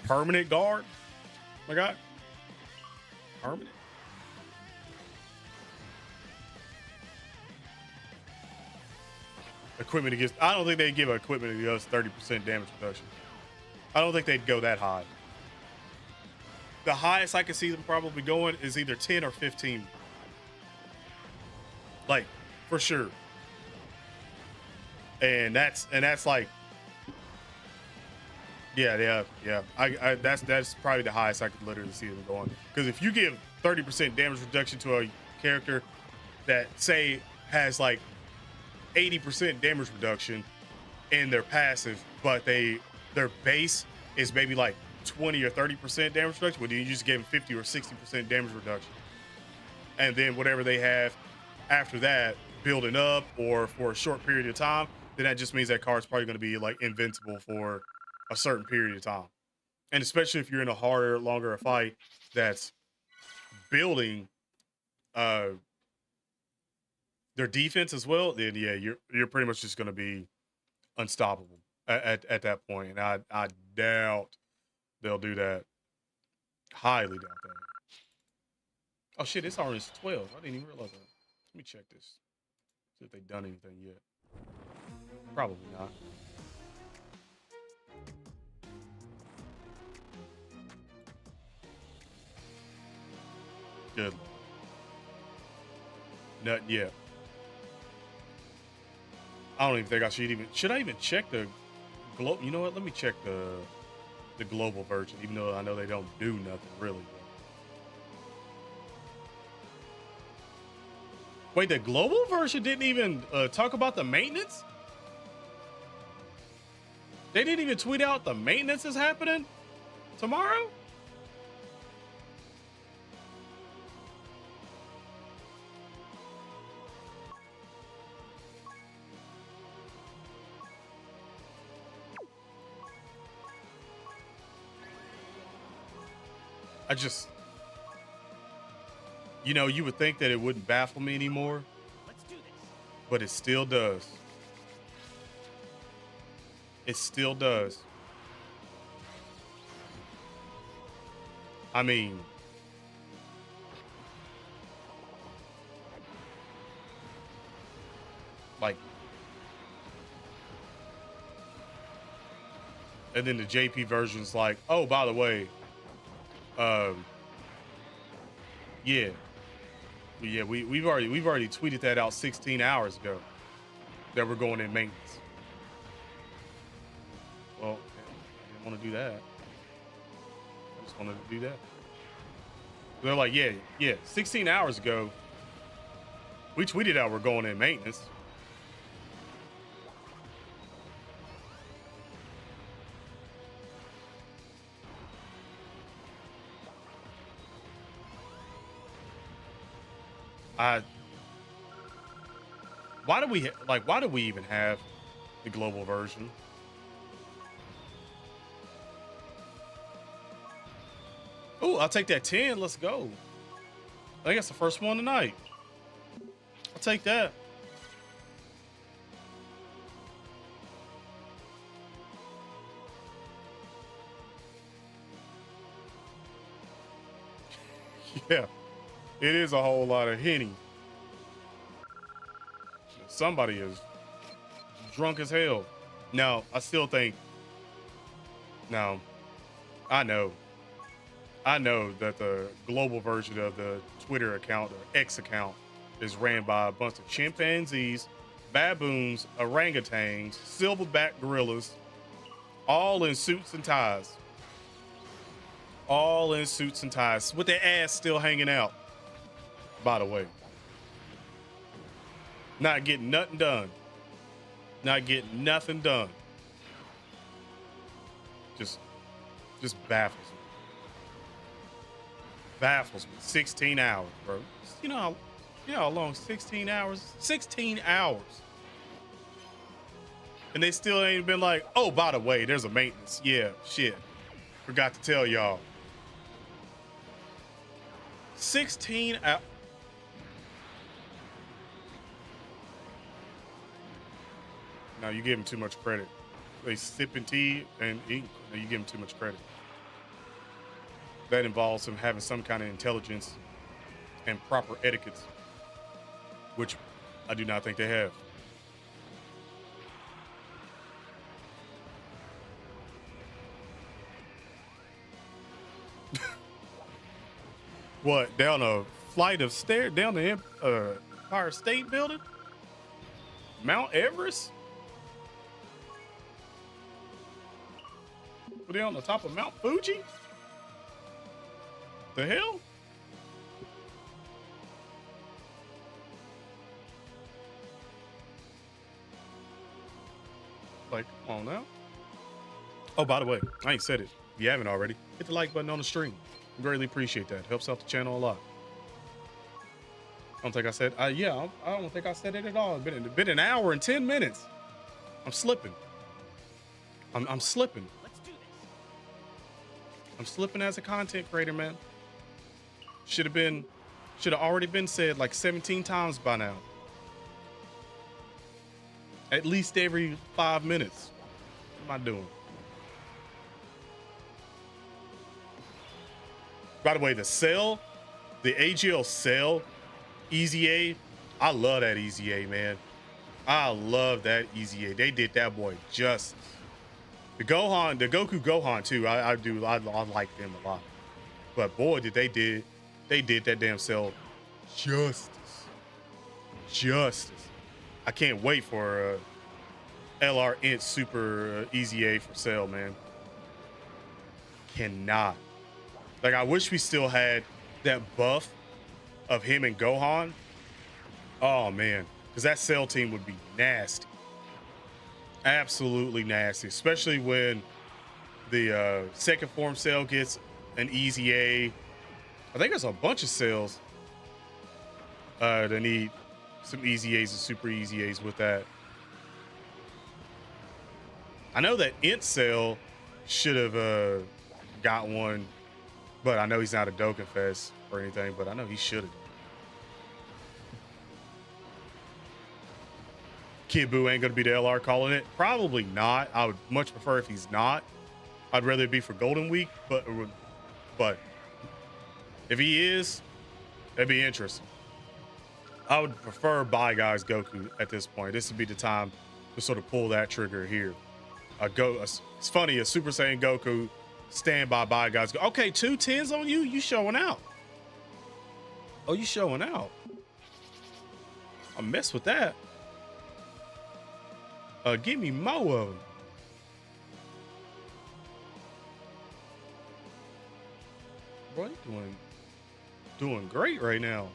Permanent guard? Oh my God. Permanent? Equipment against, I don't think they'd give equipment against 30% damage reduction. I don't think they'd go that high. The highest I could see them probably going is either 10 or 15. Like, for sure. And that's like, yeah. That's probably the highest I could literally see them going. Because if you give 30% damage reduction to a character that, say, has like 80% damage reduction in their passive, but their base is maybe like 20 or 30% damage reduction, well, then you just give them 50 or 60% damage reduction. And then whatever they have after that, building up or for a short period of time, then that just means that card's probably going to be like invincible for a certain period of time. And especially if you're in a harder, longer fight that's building their defense as well, then yeah, you're pretty much just going to be unstoppable at that point. And I doubt they'll do that. Highly doubt that. Oh shit, it's already 12. I didn't even realize that. Let me check this. See if they've done anything yet. Probably not. Good. Nothing yet. I don't even think I should I even check the global? You know what? Let me check the global version, even though I know they don't do nothing really. Wait, the global version didn't even talk about the maintenance? They didn't even tweet out the maintenance is happening tomorrow? I just, you know, you would think that it wouldn't baffle me anymore, Let's do this. but it still does. It still does. I mean, like, and then the JP version's like, oh, by the way, um, yeah, we've already tweeted that out 16 hours ago that we're going in maintenance. Well, I didn't want to do that. I just wanted to do that. They're like, yeah, 16 hours ago, we tweeted out we're going in maintenance. Why do we even have the global version? Oh, I'll take that 10. Let's go. I think that's the first one tonight. I'll take that. Yeah, it is a whole lot of Henny. Somebody is drunk as hell. No, I still think. No, I know that the global version of the Twitter account or X account is ran by a bunch of chimpanzees, baboons, orangutans, silverback gorillas, all in suits and ties. All in suits and ties with their ass still hanging out, by the way. Not getting nothing done. Not getting nothing done. Just baffles me. Baffles me. 16 hours, bro. You know how long 16 hours? 16 hours. And they still ain't been like, oh, by the way, there's a maintenance. Yeah, shit. Forgot to tell y'all. 16 hours. No, you give them too much credit. They sipping tea and eating. No, you give them too much credit. That involves them having some kind of intelligence and proper etiquette, which I do not think they have. What, down a flight of stairs, down the Empire State Building? Mount Everest? Were they on the top of Mount Fuji? The hell? Like, come on now. Oh, by the way, I ain't said it. If you haven't already, hit the like button on the stream. Greatly appreciate that. Helps out the channel a lot. I don't think I said, I don't think I said it at all. It's been an hour and 10 minutes. I'm slipping. I'm slipping. Let's do this. I'm slipping as a content creator, man. Should have already been said like 17 times by now. At least every 5 minutes. What am I doing? By the way, the AGL cell, Easy A, I love that Easy A, man. I love that Easy A. They did that boy justice. The Goku Gohan too. I like them a lot. But boy, they did that damn cell justice. I can't wait for LR Int Super Easy A for sale, man. Cannot. Like, I wish we still had that buff of him and Gohan. Oh man, because that cell team would be nasty. Absolutely nasty, especially when the second form cell gets an Easy A. I think there's a bunch of cells that need some Easy A's and Super Easy A's with that. I know that Int Cell should have got one, but I know he's not a Dokkan Fest or anything, but I know he should have. Kid Buu ain't gonna be the LR calling it. Probably not. I would much prefer if he's not. I'd rather it be for Golden Week, but If he is, that'd be interesting. I would prefer Bye Guys Goku at this point. This would be the time to sort of pull that trigger here. It's funny, a Super Saiyan Goku stand by Bye Guys. Okay, 2 10s on you. You showing out. Oh, you showing out. I mess with that. Give me more of them. Bro, you doing great right now.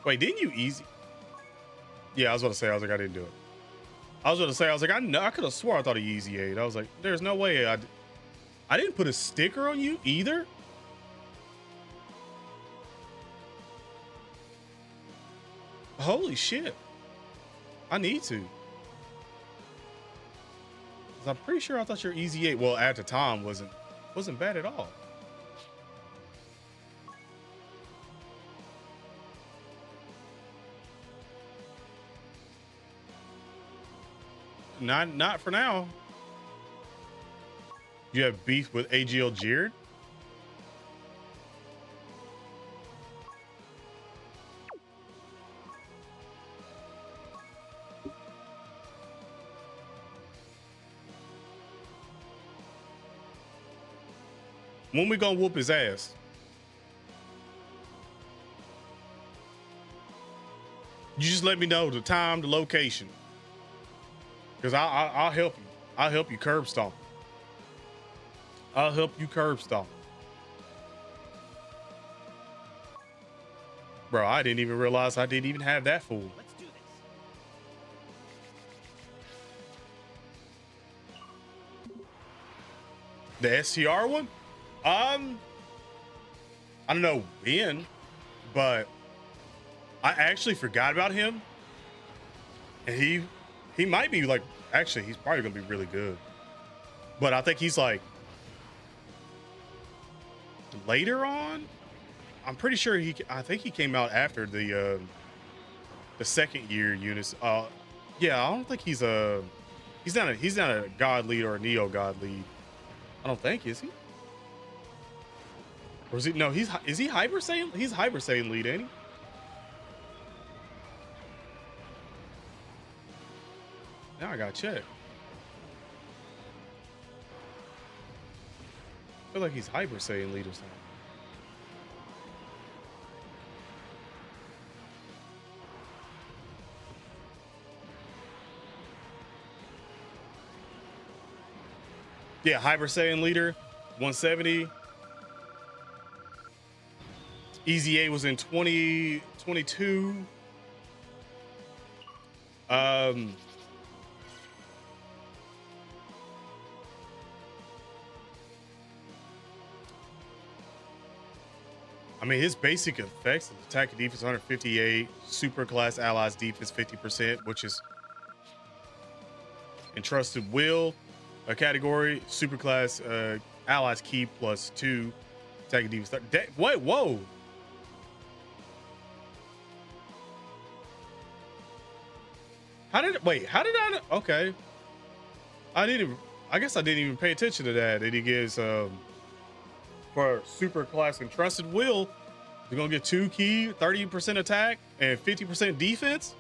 Wait, didn't you easy? Yeah, I was about to say, I was like, I didn't do it. I was like, I could have swore I thought he easy ate. I was like, there's no way I didn't put a sticker on you either. Holy shit. I need to. 'Cause I'm pretty sure I thought your easy 8, well, at the time wasn't bad at all. Not for now. You have beef with AGL Jeered? When we gonna whoop his ass? You just let me know the time, the location. Because I'll help you. I'll help you curb stomp. I'll help you curb stomp. Bro, I didn't even realize I didn't even have that fool. Let's do this. The STR one? I don't know when, but I actually forgot about him. And he might be like, actually, he's probably gonna be really good. But I think he's like later on. I'm pretty sure I think he came out after the second year units. Yeah, I don't think he's not a god lead or a neo god lead. I don't think, is he? Or is he? No, is he Hyper Saiyan? He's Hyper Saiyan lead, ain't he? Now I gotta check. I feel like he's Hyper Saiyan lead or something. Yeah, Hyper Saiyan leader, 170. Easy A was in 2022. I mean, his basic effects: attack and defense 158, super class allies defense 50%, which is entrusted will, a category, super class allies key +2, attack and defense. Wait, whoa. How did I? Okay. I guess I didn't even pay attention to that. That he gives, for super class entrusted will, you're gonna get 2 key, 30% attack, and 50% defense.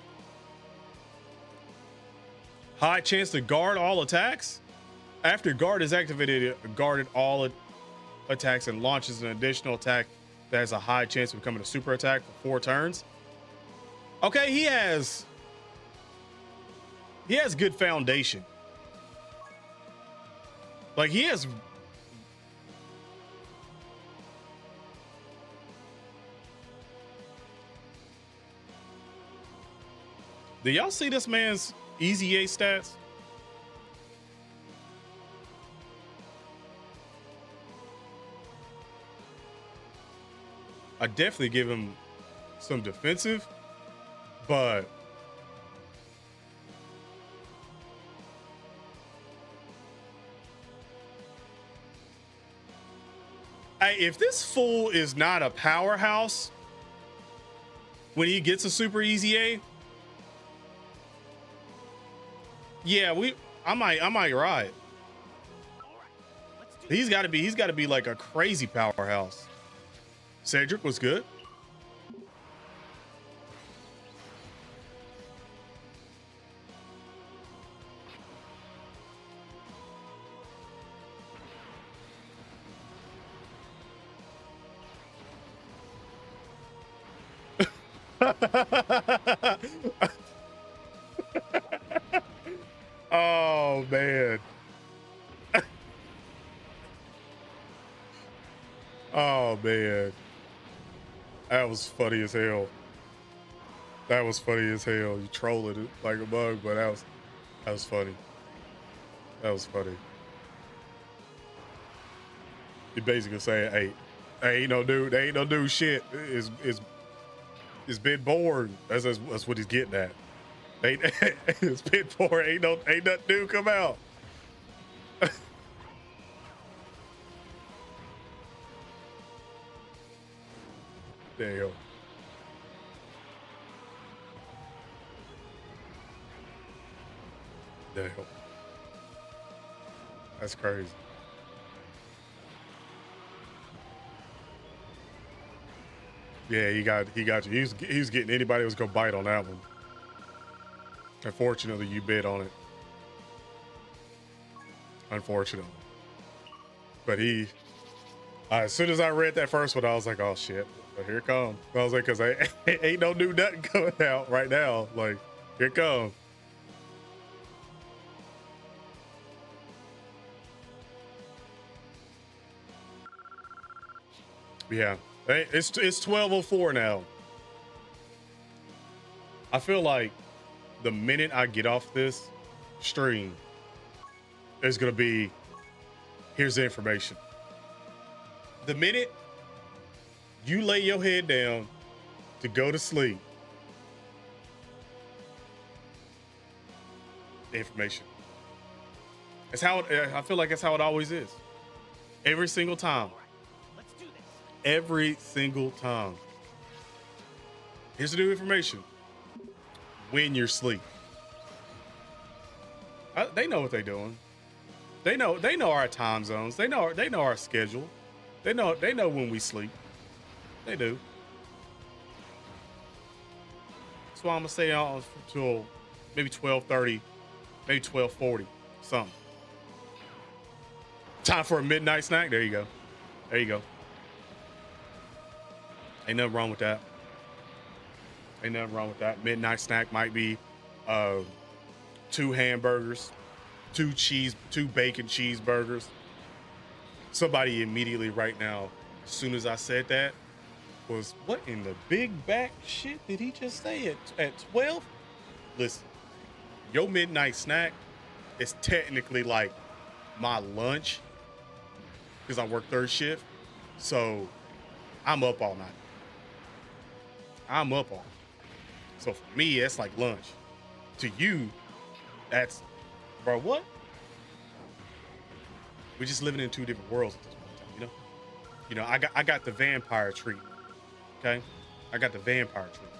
High chance to guard all attacks. After guard is activated, it guarded all attacks and launches an additional attack that has a high chance of becoming a super attack for 4 turns. Okay, he has good foundation. Like, he has. Do y'all see this man's Easy A stats? I definitely give him some defensive, but hey, if this fool is not a powerhouse, when he gets a super easy A, yeah, I might ride. He's got to be like a crazy powerhouse. Cedric was good. Oh man. Oh man. That was funny as hell. That was funny as hell. You trolling it like a bug, but that was funny. That was funny. You basically saying, hey, ain't no dude shit. It's been born. That's what he's getting at. Ain't it's been born. Ain't nothing new come out. Damn. Damn. That's crazy. Yeah, he got you. He was getting anybody who was gonna bite on that one. Unfortunately, you bid on it. Unfortunately. But as soon as I read that first one, I was like, oh shit, here it comes. I was like, cause I ain't no new nothing coming out right now. Like, here it comes. Yeah, it's 12:04 now. I feel like the minute I get off this stream, there's gonna be, here's the information. The minute you lay your head down to go to sleep, the information. It's how I feel like that's how it always is. Every single time. Every single time. Here's the new information. When you're asleep. They know what they're doing. They know our time zones. They know our schedule. They know when we sleep. They do. That's why I'm gonna stay on till maybe 12:30, maybe 12:40, something. Time for a midnight snack. There you go. There you go. Ain't nothing wrong with that. Ain't nothing wrong with that. Midnight snack might be 2 hamburgers, 2 bacon cheeseburgers. Somebody immediately right now, as soon as I said that, was, what in the big back shit did he just say at 12? Listen, your midnight snack is technically like my lunch because I work third shift. So I'm up all night. I'm up all night. So for me, that's like lunch. To you, that's, bro, what? We're just living in 2 different worlds at this point in time, you know? You know, I got the vampire treatment. Okay? I got the vampire treatment.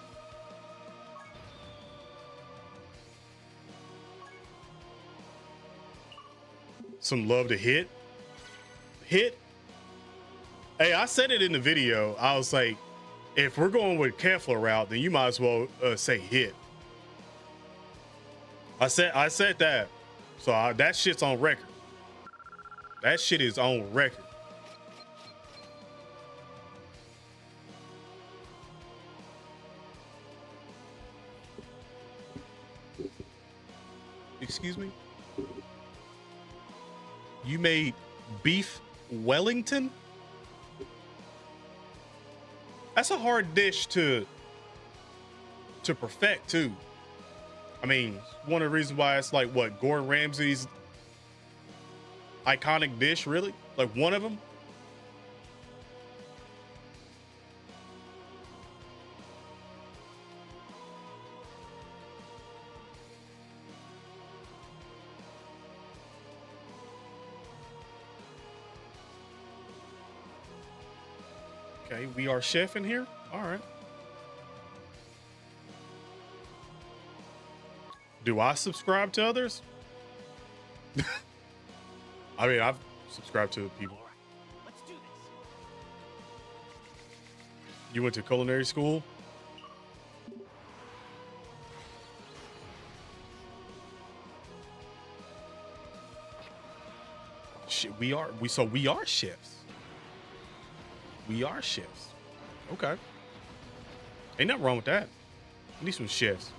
Some love to hit. Hit. Hey, I said it in the video. I was like, if we're going with Kefla route, then you might as well say hit. I said that. So that shit's on record. That shit is on record. Excuse me? You made beef Wellington? That's a hard dish to perfect too. I mean, one of the reasons why it's like what, Gordon Ramsay's iconic dish, really? Like one of them? Okay, we are chef in here. All right. Do I subscribe to others? I mean, I've subscribed to people. All right, let's do this. You went to culinary school? Shit, we are chefs. We are chefs. Okay. Ain't nothing wrong with that. We need some chefs.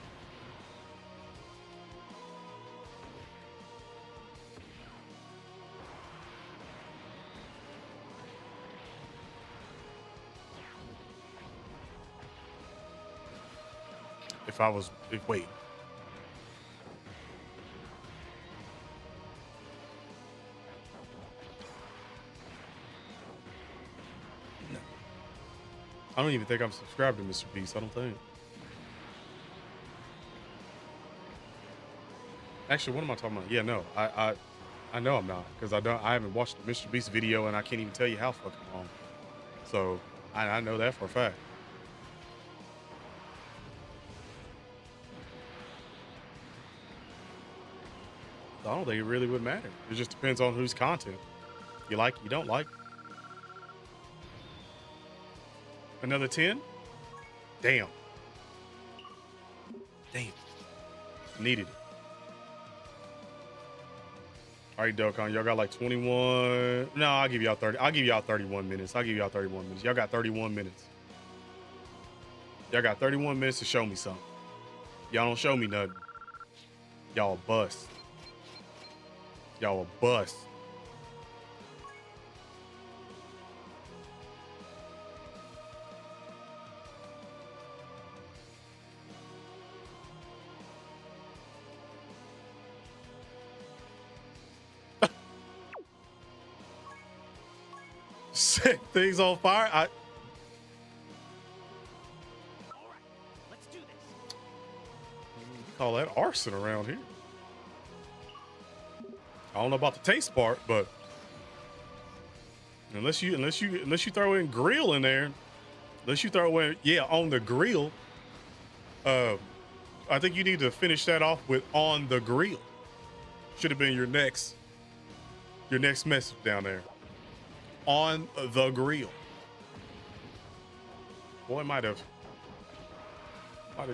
Wait. No. I don't even think I'm subscribed to Mr. Beast. I don't think. Actually, what am I talking about? Yeah, no. I know I'm not, because I haven't watched the Mr. Beast video and I can't even tell you how fucking long. So I know that for a fact. I don't think it really would matter. It just depends on whose content you like, you don't like. Another 10? Damn. Needed it. All right, Dokkan, y'all got like 21. No, I'll give y'all 30. I'll give y'all 31 minutes. Y'all got 31 minutes. Y'all got 31 minutes to show me something. Y'all don't show me nothing. Y'all a bust. Y'all a bust. Set things on fire. All right, let's do this. You call that arson around here. I don't know about the taste part, but unless you throw in grill in there, unless you throw in on the grill, I think you need to finish that off with on the grill. Should have been your next message down there. On the grill. Boy, might have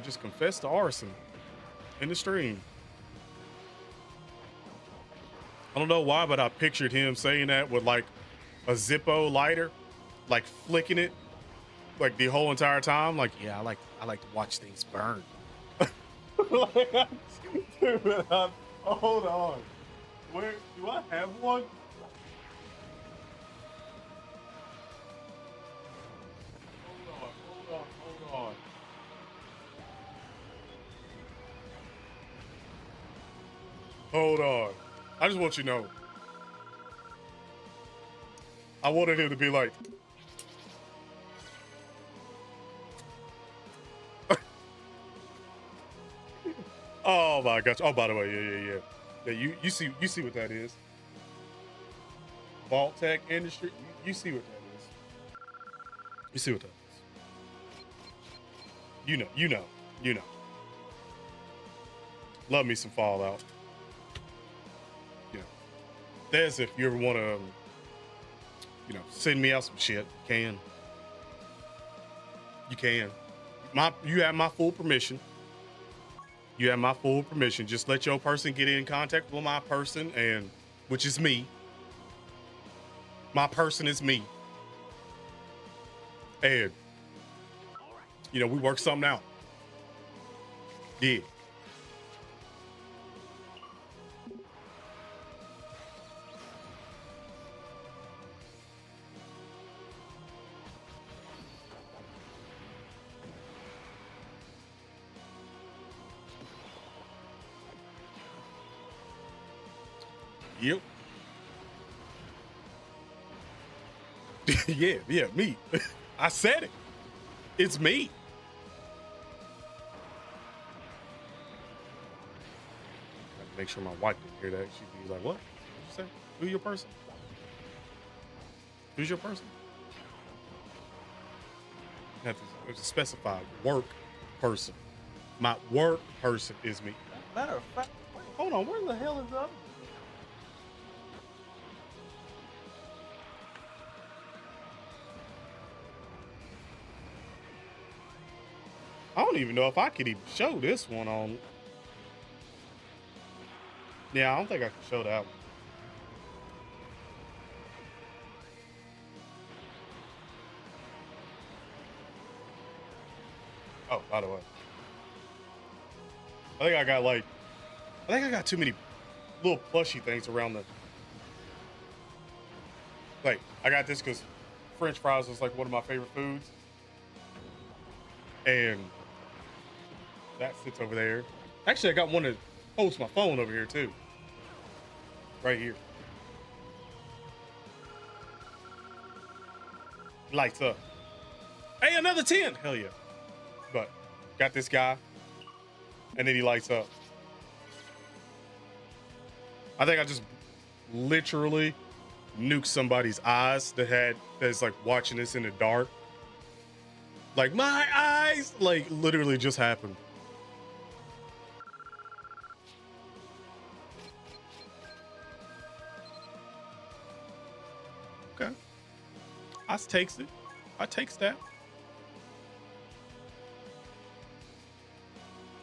just confessed to arson in the stream. I don't know why, but I pictured him saying that with like a Zippo lighter, like flicking it like the whole entire time. Like, yeah, I like to watch things burn. Dude, hold on. Where do I have one? Hold on. Hold on. I just want you to know. I wanted him to be like, oh my gosh. Oh, by the way, yeah. You see what that is. Vault Tech Industry. You see what that is. You see what that is. You know. Love me some Fallout. There's if you ever want to, send me out some shit, you can. You have my full permission. Just let your person get in contact with my person, and which is me. My person is me. And, we work something out. Yeah. Yep. yeah, me. I said it. It's me. Make sure my wife didn't hear that. She'd be like, what? What'd you say? Who's your person? Who's your person? You have to specify work person. My work person is me. Matter of fact, wait, hold on. Where the hell is the other? I don't even know if I could even show this one on. Yeah, I don't think I can show that one. Oh, by the way, I think I got too many little plushy things around the. Like, I got this because French fries is like one of my favorite foods, and that sits over there. Actually, I got one that holds my phone over here too. Right here. Lights up. Hey, another 10. Hell yeah. But got this guy. And then he lights up. I think I just literally nuked somebody's eyes that's like watching this in the dark. Like, my eyes, like, literally just happened. Okay. I takes it. I takes that.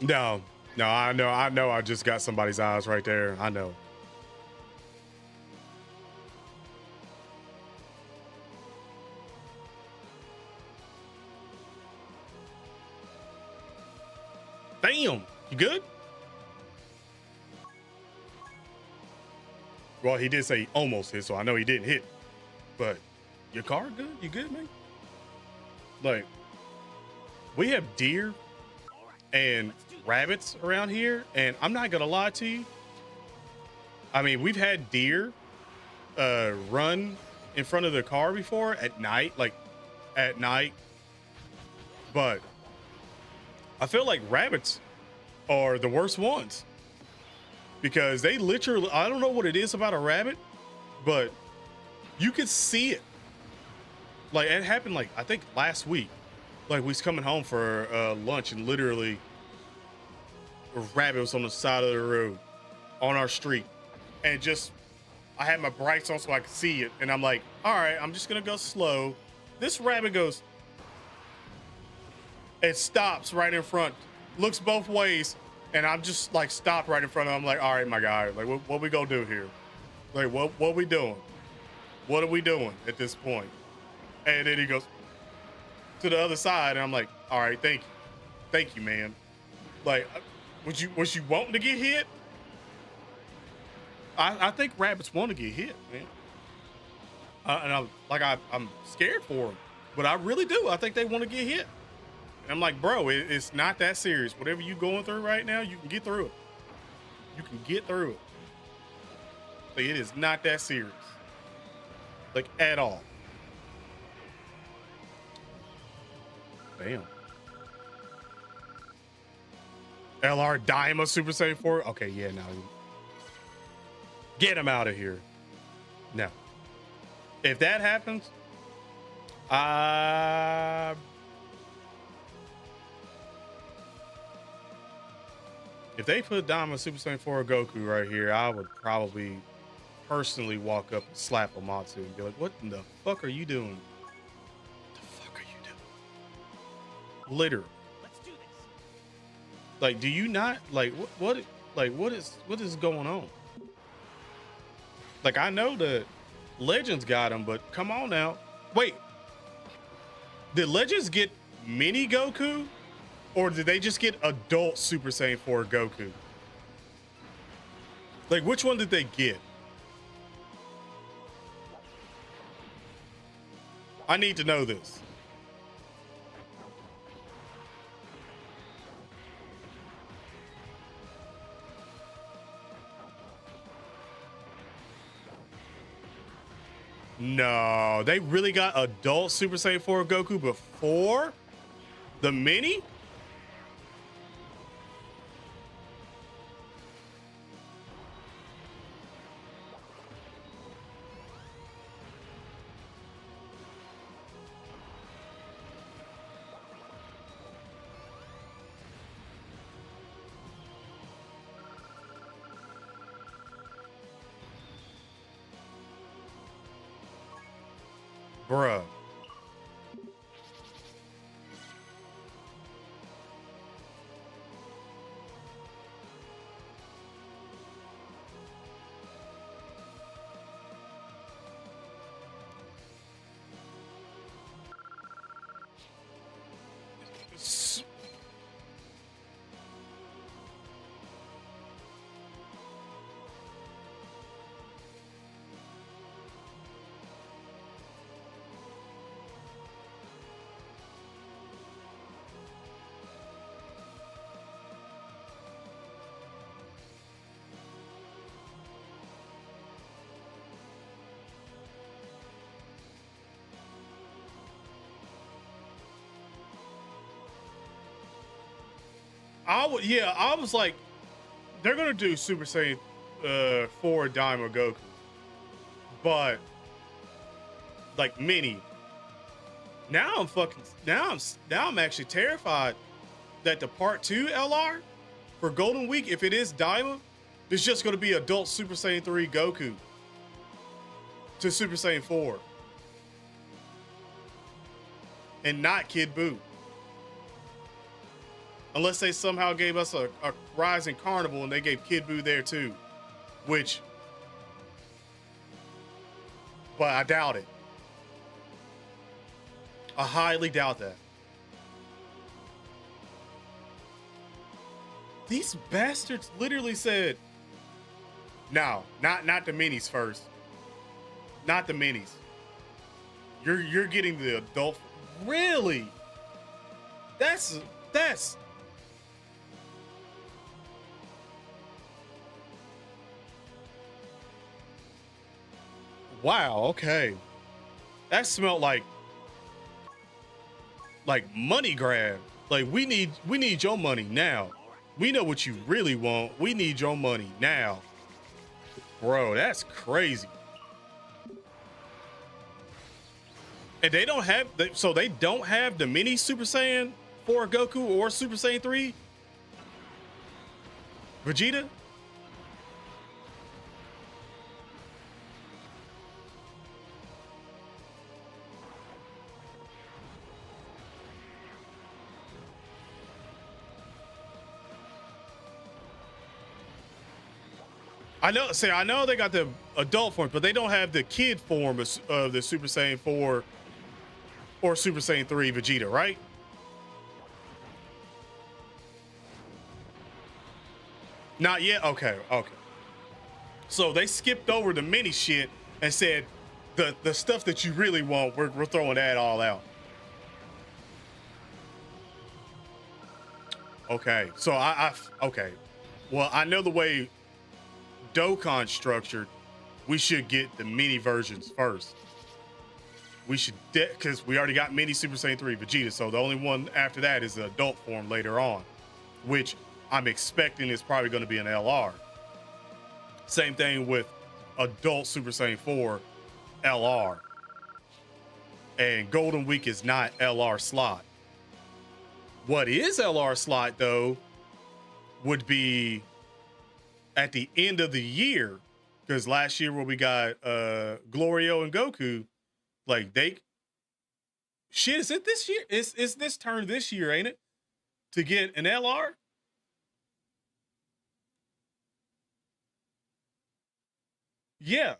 No, I know I just got somebody's eyes right there. I know. Damn, you good? Well, he did say he almost hit, so I know he didn't hit. But your car good? You good, man? Like, we have deer and rabbits around here, and I'm not gonna lie to you. I mean, we've had deer run in front of the car before at night, but I feel like rabbits are the worst ones because they literally, I don't know what it is about a rabbit, but you could see it. Like, it happened, like, I think last week. Like, we was coming home for lunch, and literally a rabbit was on the side of the road on our street. And just, I had my brights on so I could see it. And I'm like, all right, I'm just going to go slow. This rabbit goes, it stops right in front, looks both ways. And I'm just like stopped right in front of him. I'm like, all right, my guy, like, what we gonna do here? Like, what we doing? What are we doing at this point? And then he goes to the other side, and I'm like, all right, thank you, man. Like, was you wanting to get hit? I think rabbits want to get hit, man. And I'm scared for them, but I really do. I think they want to get hit. And I'm like, bro, it's not that serious. Whatever you going through right now, you can get through it. You can get through it. Like, it is not that serious, like, at all. Damn. LR Daima Super Saiyan 4. Okay, yeah, no. Get him out of here. No. If that happens, if they put Daima Super Saiyan 4 Goku right here, I would probably personally walk up and slap Amatsu and be like, what in the fuck are you doing? Literally. Let's do this. Like, do you not like what is going on? Like, I know that Legends got him, but come on now. Wait, did Legends get mini Goku, or did they just get adult Super Saiyan 4 Goku? Like, which one did they get? I need to know this. No, they really got adult Super Saiyan 4 Goku before the mini? Bruh. I was like, they're gonna do Super Saiyan 4 Daima Goku, but like mini. Now I'm actually terrified that the part 2 LR for Golden Week, if it is Daima, it's just gonna be adult Super Saiyan 3 Goku to Super Saiyan 4. And not Kid Buu. Unless they somehow gave us a Rising Carnival and they gave Kid Buu there too. Which, but I doubt it. I highly doubt that. These bastards literally said, no, not the minis first. Not the minis. You're getting the adult. Really? That's wow, okay. That smelled like money grab. Like we need your money now. We know what you really want. We need your money now. Bro, that's crazy. And they don't have so they don't have the mini Super Saiyan 4 Goku or Super Saiyan 3 Vegeta? I know they got the adult form, but they don't have the kid form of the Super Saiyan 4 or Super Saiyan 3 Vegeta, right? Not yet? Okay. So they skipped over the mini shit and said the stuff that you really want, we're throwing that all out. Okay. So okay. Well, I know the way Dokkan structured, we should get the mini versions first. We should, because we already got mini Super Saiyan 3 Vegeta, so the only one after that is the adult form later on, which I'm expecting is probably going to be an LR. Same thing with adult Super Saiyan 4 LR. And Golden Week is not LR slot. What is LR slot though would be at the end of the year, because last year where we got Glorio and Goku, like they shit, is it this year? It's this turn this year, ain't it? To get an LR? Yeah.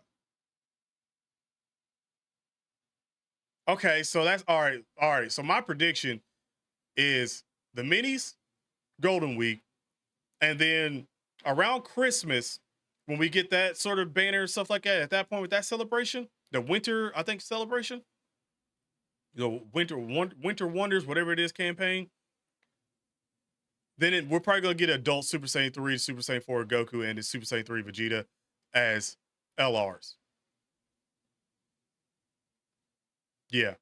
Okay, so that's all right. All right. So my prediction is the minis, Golden Week, and then around Christmas, when we get that sort of banner and stuff like that, at that point with that celebration, the winter, I think celebration, winter wonders, whatever it is, campaign. Then we're probably gonna get adult Super Saiyan 3, Super Saiyan 4 Goku, and the Super Saiyan 3 Vegeta as LRs. Yeah,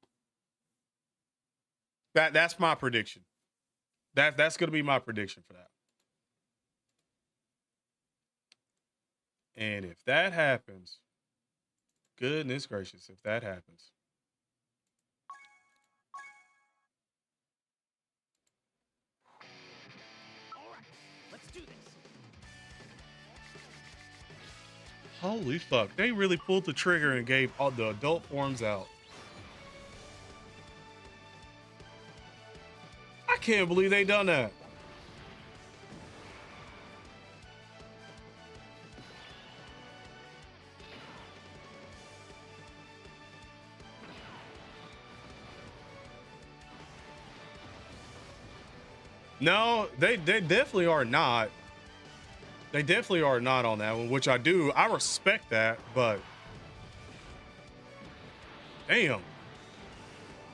that's my prediction. That's gonna be my prediction for that. And if that happens, goodness gracious, if that happens. All right, let's do this. Holy fuck, they really pulled the trigger and gave all the adult forms out. can't believe they done that. No, they definitely are not. They definitely are not on that one, which I do. I respect that, but damn.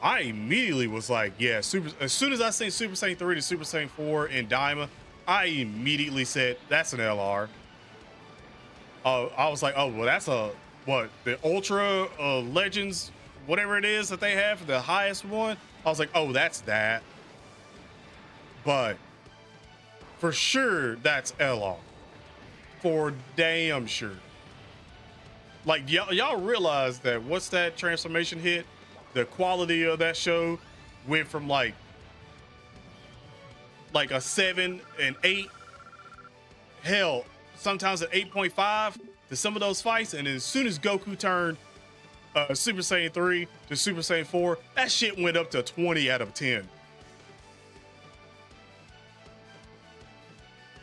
I immediately was like, yeah, as soon as I seen Super Saiyan 3 to Super Saiyan 4 in Daima, I immediately said, that's an LR. I was like, oh, well, that's the Ultra Legends, whatever it is that they have, the highest one. I was like, oh, that's that. But for sure, that's LR. For damn sure. Like, y'all realize that once that transformation hit, the quality of that show went from like a 7 and 8, hell, sometimes an 8.5 to some of those fights. And as soon as Goku turned Super Saiyan 3 to Super Saiyan 4, that shit went up to 20 out of 10.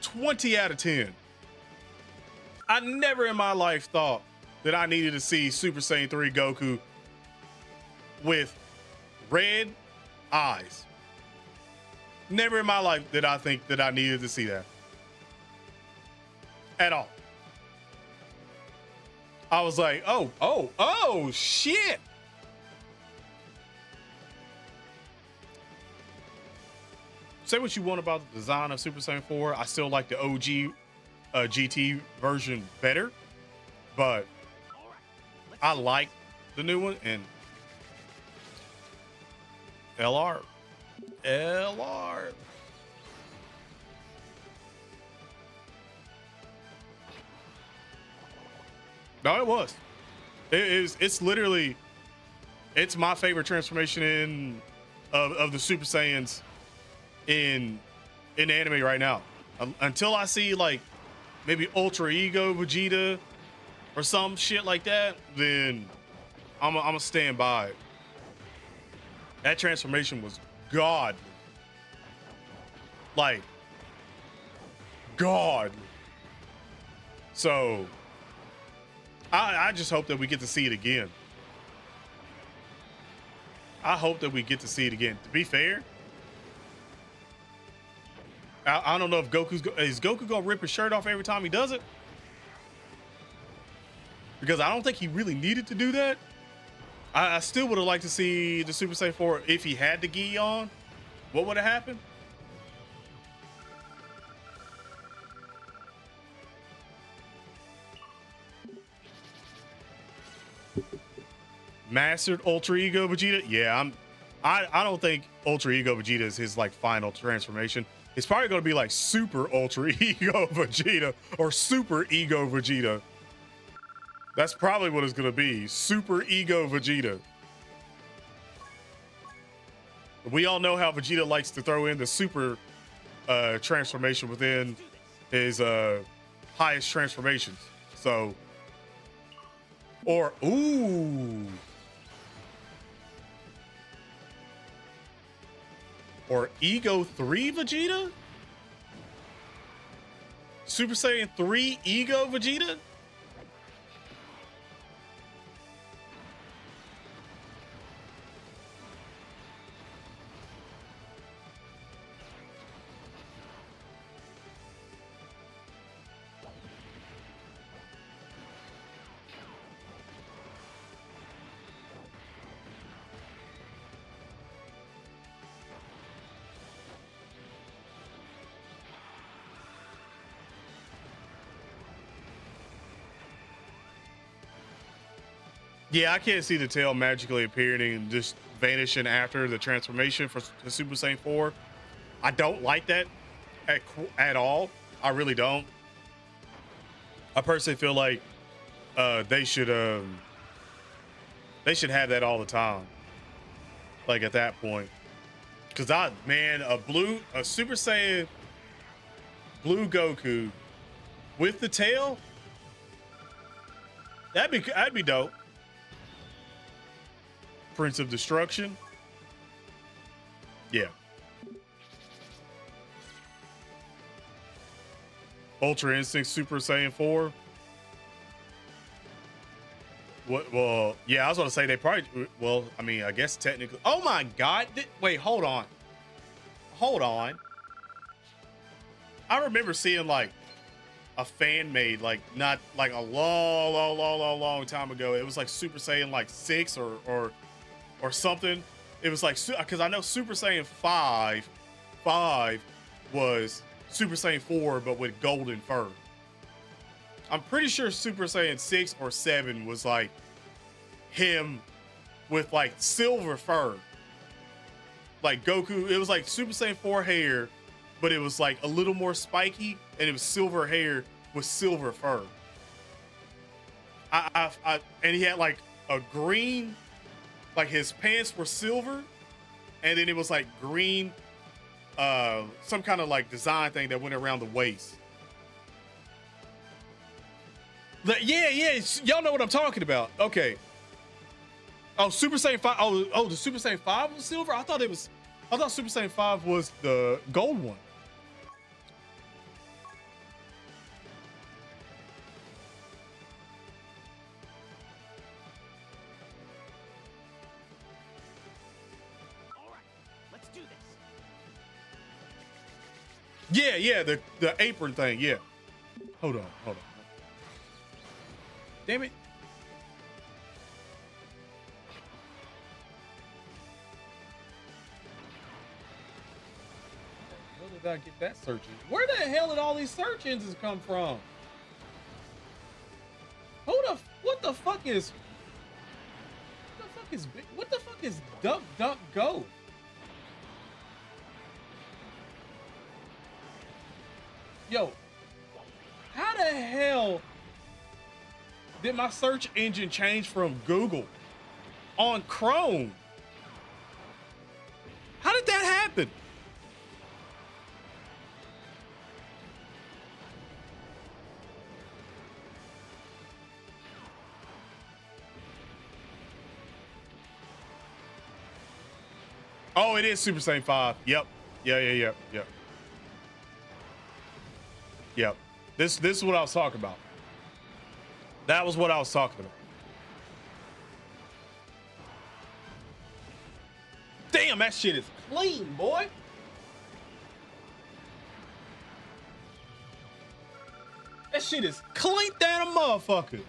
20 out of 10. I never in my life thought that I needed to see Super Saiyan 3 Goku with red eyes. Never in my life did I think that I needed to see that at all. I was like, oh shit. Say what you want about the design of Super Saiyan 4. I still like the OG GT version better, but I like the new one. And LR. No, it was. It's literally, it's my favorite transformation of the Super Saiyans in anime right now. Until I see like maybe Ultra Ego Vegeta or some shit like that, then I'm gonna stand by it. That transformation was godly. Like, godly. So I just hope that we get to see it again. I hope that we get to see it again. To be fair, I don't know if is Goku gonna rip his shirt off every time he does it? Because I don't think he really needed to do that. I still would have liked to see the Super Saiyan 4 if he had the gi on. What would have happened? Mastered Ultra Ego Vegeta? Yeah, I don't think Ultra Ego Vegeta is his like final transformation. It's probably gonna be like Super Ultra Ego Vegeta or Super Ego Vegeta. That's probably what it's gonna be. Super Ego Vegeta. We all know how Vegeta likes to throw in the super transformation within his highest transformations. So, or Ego 3 Vegeta? Super Saiyan 3 Ego Vegeta? Yeah, I can't see the tail magically appearing and just vanishing after the transformation for the Super Saiyan 4. I don't like that at all. I really don't. I personally feel like they should have that all the time. Like at that point. Cause a Super Saiyan blue Goku with the tail, that'd be dope. Prince of Destruction. Yeah. Ultra Instinct Super Saiyan 4. What? Well, yeah, I was gonna say they probably. Well, I mean, I guess technically. Oh my God! Wait, hold on. Hold on. I remember seeing like a fan made, like not like a long time ago. It was like Super Saiyan like 6 or something. It was like, because I know Super Saiyan 5 was Super Saiyan 4 but with golden fur. I'm pretty sure Super Saiyan 6 or 7 was like him with like silver fur. Like Goku, it was like Super Saiyan 4 hair, but it was like a little more spiky, and it was silver hair with silver fur. And he had like a green, like his pants were silver, and then it was like green, some kind of like design thing that went around the waist. Yeah, y'all know what I'm talking about. Okay. Oh, Super Saiyan 5. Oh, the Super Saiyan 5 was silver? I thought Super Saiyan 5 was the gold one. All right, let's do this. Yeah, the apron thing, yeah. Hold on. Damn it. Where did I get that search engine? Where the hell did all these search engines come from? What the fuck is DuckDuckGo? Yo, how the hell did my search engine change from Google on Chrome? How did that happen? Oh, it is Super Saiyan 5. Yep. Yeah. Yep. This is what I was talking about. That was what I was talking about. Damn, that shit is clean, boy. That shit is clean down a motherfucker.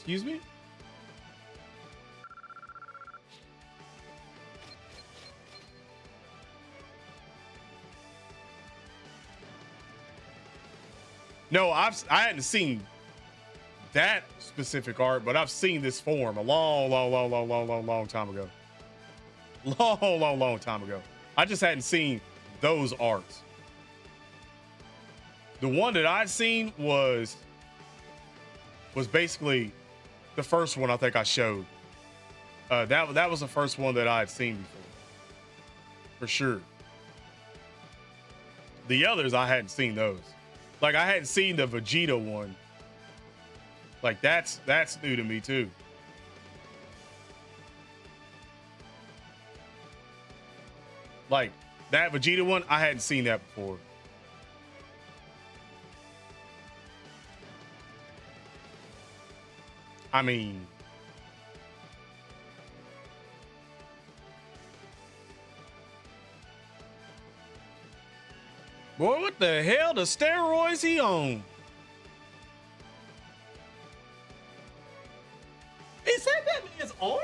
Excuse me? No, I hadn't seen that specific art, but I've seen this form a long time ago. Long time ago. I just hadn't seen those arts. The one that I'd seen was basically the first one I think I showed. That was the first one that I had seen before, for sure. The others I hadn't seen those. Like I hadn't seen the Vegeta one. Like that's new to me too. Like that Vegeta one, I hadn't seen that before. I mean, boy, what the hell? The steroids he on? Is that man's arms?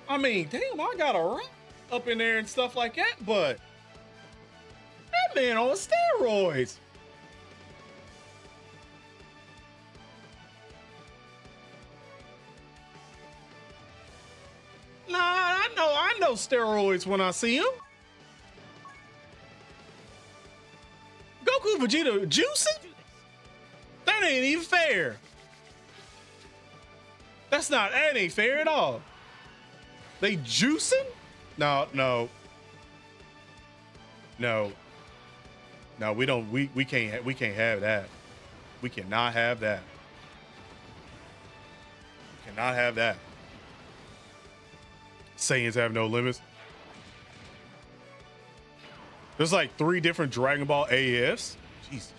I mean, damn, I got a rock up in there and stuff like that, but that man on steroids. Nah, I know steroids when I see him. Goku Vegeta juicing? That ain't even fair. That ain't fair at all. They juicing? No. We don't. We can't have that. We cannot have that. Cannot have that. Saiyans have no limits. There's like 3 different Dragon Ball AFs. Jesus.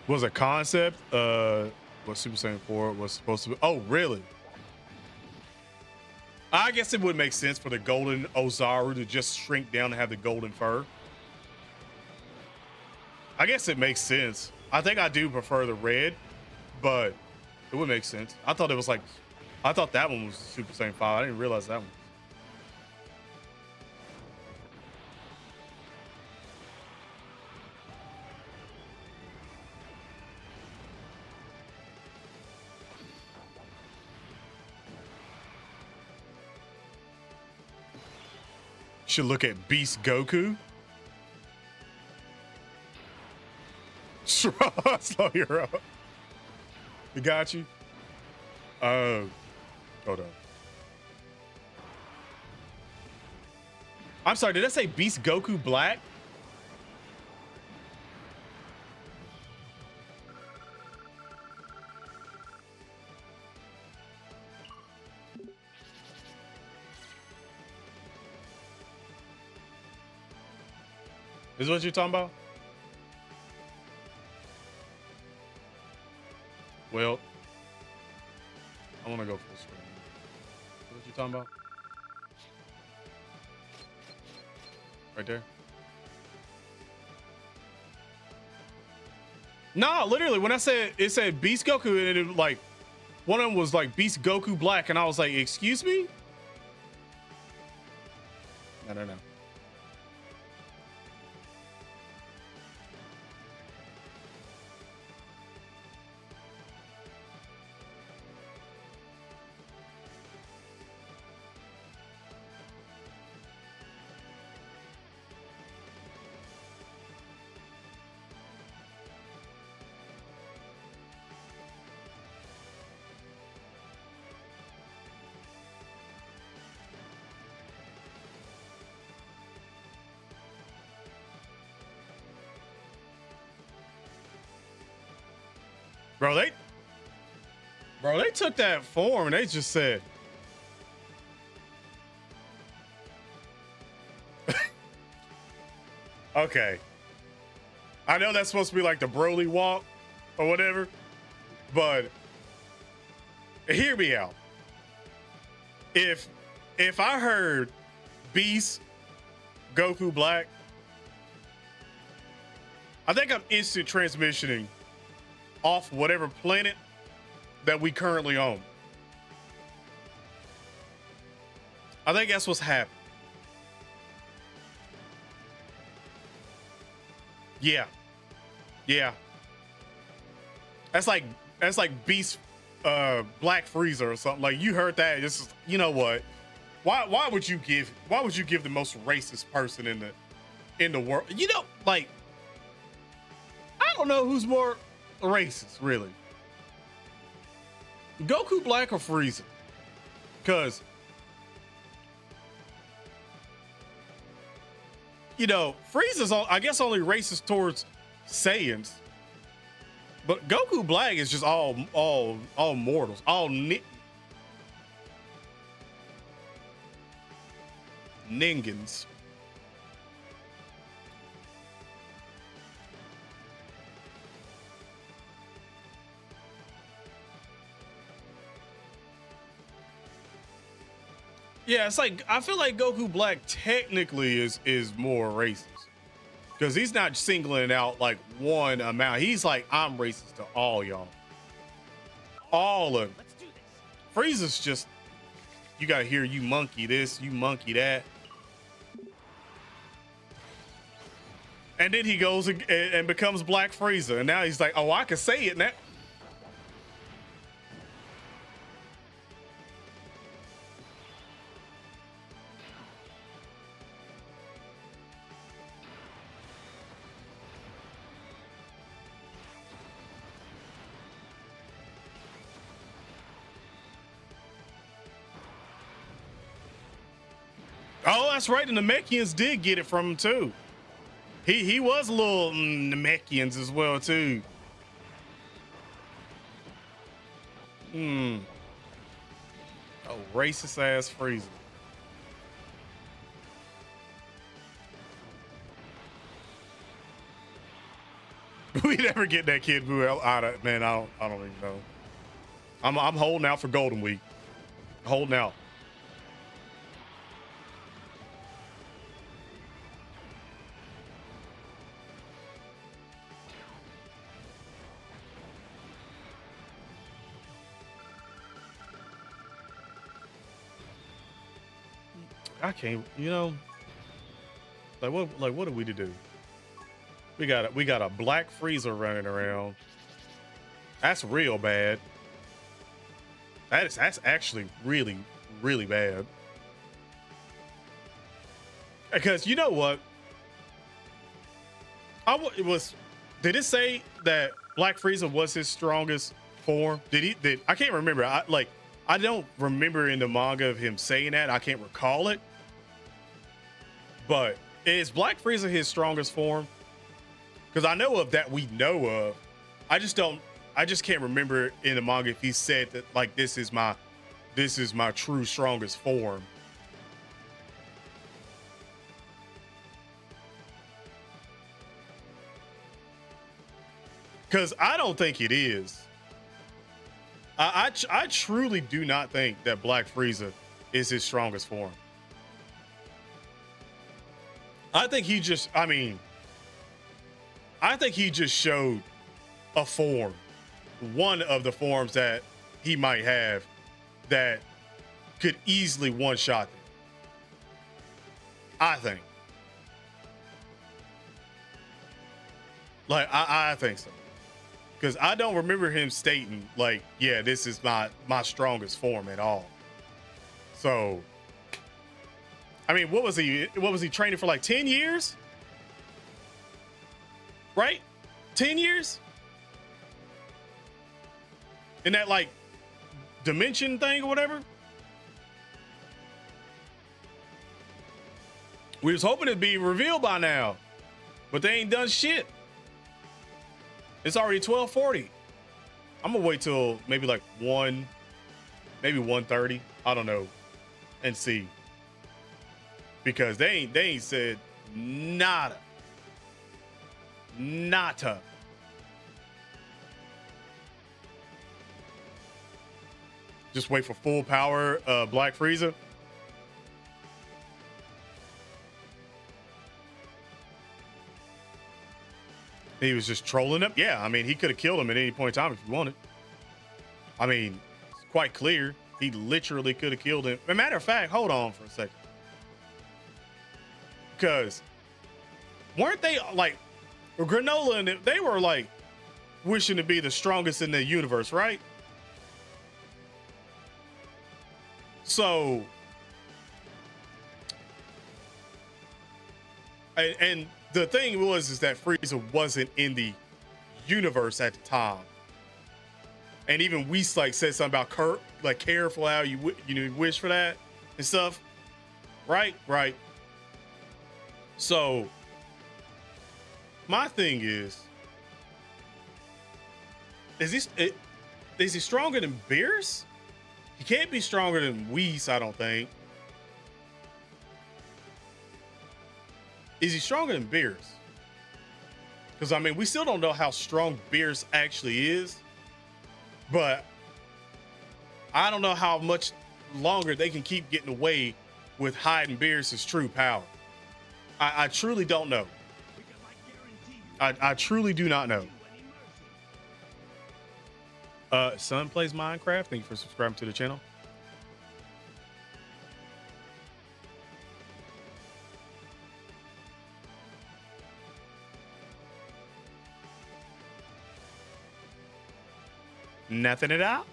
Was a concept. What Super Saiyan 4 was supposed to be. Oh, really? I guess it would make sense for the golden Ozaru to just shrink down and have the golden fur. I guess it makes sense. I think I do prefer the red, but it would make sense. I thought it was like, I thought that one was Super Saiyan 5. I didn't realize that one. Should look at Beast Goku. Slow your up. He got you. Hold on. I'm sorry, did I say Beast Goku Black? Is what you're talking about? Well, I want to go full screen. What you talking about? Right there? No, literally, when I said it said Beast Goku, and it like one of them was like Beast Goku Black, and I was like, excuse me? No. Bro, they took that form and they just said, okay. I know that's supposed to be like the Broly walk or whatever, but hear me out. If I heard Beast Goku Black, I think I'm instant transmissioning off whatever planet that we currently own. I think that's what's happening. Yeah. That's like Beast Black Frieza or something. Like, you heard that. This is, you know what? Why would you give the most racist person in the world? You know, like, I don't know who's more racist, really. Goku Black or Frieza? Because, you know, Frieza's, I guess, only racist towards Saiyans. But Goku Black is just all mortals, all Ningans. Yeah, it's like, I feel like Goku Black technically is more racist. Because he's not singling out like one amount. He's like, I'm racist to all y'all. All of them. Let's do this. Frieza's just, you gotta hear you monkey this, you monkey that. And then he goes and becomes Black Frieza. And now he's like, oh, I can say it now. Oh, that's right. The Namekians did get it from him too. He was a little Namekians as well too. Oh, racist ass Frieza. We never get that Kid Buu out of, man. I don't even know. I'm holding out for Golden Week. Holding out. I can't, you know. Like what are we to do? We got a black Frieza running around. That's real bad. That's actually really, really bad. Because you know what? Did it say that Black Frieza was his strongest form? Did I can't remember. I don't remember in the manga of him saying that. I can't recall it. But is Black Frieza his strongest form? Because I know of that we know of. I just can't remember in the manga if he said that like this is my true strongest form. Because I don't think it is. I truly do not think that Black Frieza is his strongest form. I think he just showed a form, one of the forms that he might have that could easily one-shot them. I think. Like, I think so. Because I don't remember him stating, like, yeah, this is my strongest form at all. So, I mean, what was he training for, like 10 years? Right? 10 years? In that, like, dimension thing or whatever? We was hoping it'd be revealed by now, but they ain't done shit. It's already 12:40. I'm gonna wait till maybe like 1:30. I don't know, and see. Because they ain't said nada. Nada. Just wait for full power Black Frieza. He was just trolling him. Yeah, I mean, he could have killed him at any point in time if he wanted. I mean, it's quite clear. He literally could have killed him. As a matter of fact, hold on for a second. Because weren't they like Granola and they were like wishing to be the strongest in the universe, right? So, and the thing is that Frieza wasn't in the universe at the time, and even Whis like said something about like careful how you wish for that and stuff, right? So, my thing is he stronger than Beerus? He can't be stronger than Whis, I don't think. Is he stronger than Beerus? Because, I mean, we still don't know how strong Beerus actually is. But I don't know how much longer they can keep getting away with hiding Beerus' true power. I truly don't know. I truly do not know. Son plays Minecraft. Thank you for subscribing to the channel. Nothing at all.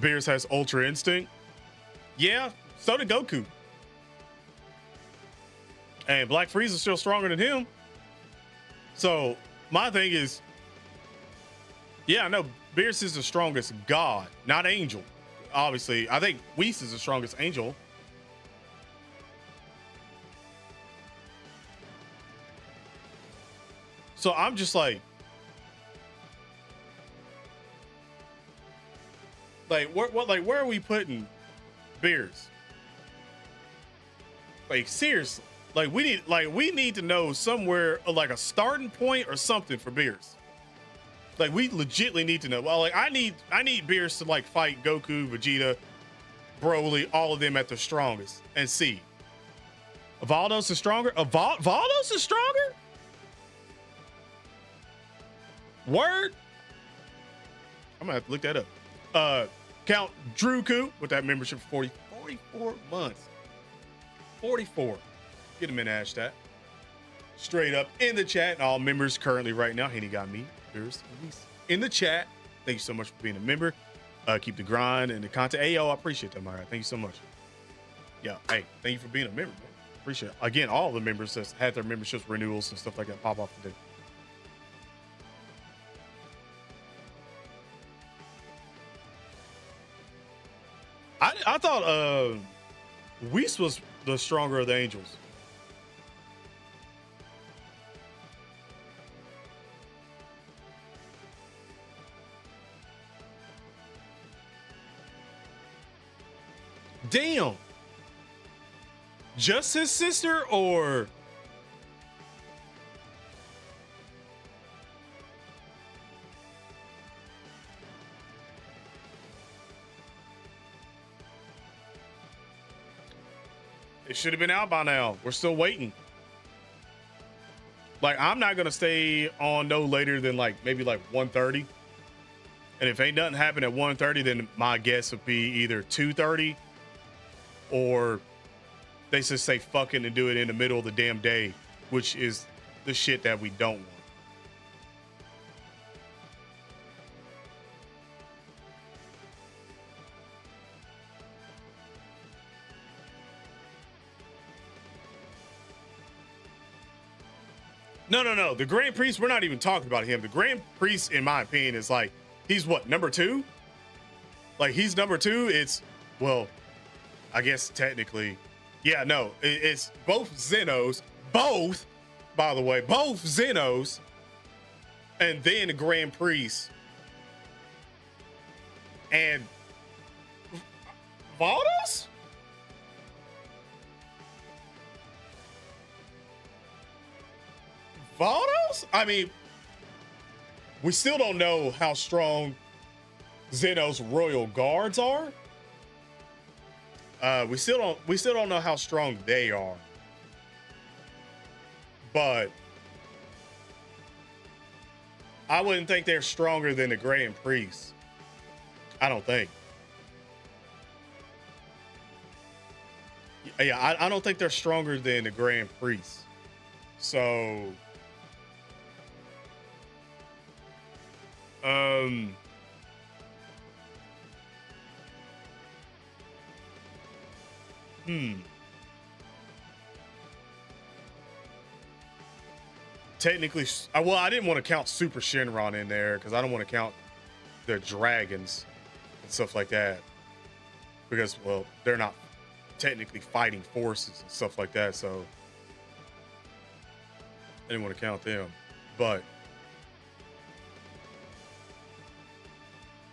Beerus has Ultra Instinct. Yeah, so did Goku. And Black Frieza's still stronger than him. So my thing is, yeah, I know Beerus is the strongest god, not angel. obviously, I think Whis is the strongest angel. So I'm just like where are we putting Beers? Like seriously, like we need to know somewhere like a starting point or something for Beers. Like we legitimately need to know. Well, like I need Beers to like fight Goku, Vegeta, Broly, all of them at their strongest and see. Valdos is stronger. Valdos is stronger. Word. I'm gonna have to look that up. Count Druku with that membership for 44 months. 44. Get him in hashtag. Straight up in the chat. And all members currently right now. Henny got me. There's in the chat. Thank you so much for being a member. Keep the grind and the content. Hey, yo, I appreciate that, Myra. Thank you so much. Yeah, hey, thank you for being a member, man. Appreciate it. Again, all the members that had their memberships renewals and stuff like that pop off today. I thought Whis was the stronger of the angels. Damn. Just his sister or it should have been out by now. We're still waiting. Like, I'm not gonna stay on no later than like maybe like 1:30. And if ain't nothing happen at 1:30, then my guess would be either 2:30 or they just say fucking and do it in the middle of the damn day, which is the shit that we don't want. No. The Grand Priest, we're not even talking about him. The Grand Priest, in my opinion, is like, he's what, number 2? Like, he's number 2. It's, well, I guess technically, yeah, no, it's both Zenos, both, by the way, both Zenos, and then the Grand Priest, and Valdos? Valdos? I mean, we still don't know how strong Zeno's royal guards are. We still don't know how strong they are. But I wouldn't think they're stronger than the Grand Priest. I don't think. Yeah, I don't think they're stronger than the Grand Priest. So technically, well, I didn't want to count Super Shenron in there because I don't want to count their dragons and stuff like that because, well, they're not technically fighting forces and stuff like that, so I didn't want to count them. But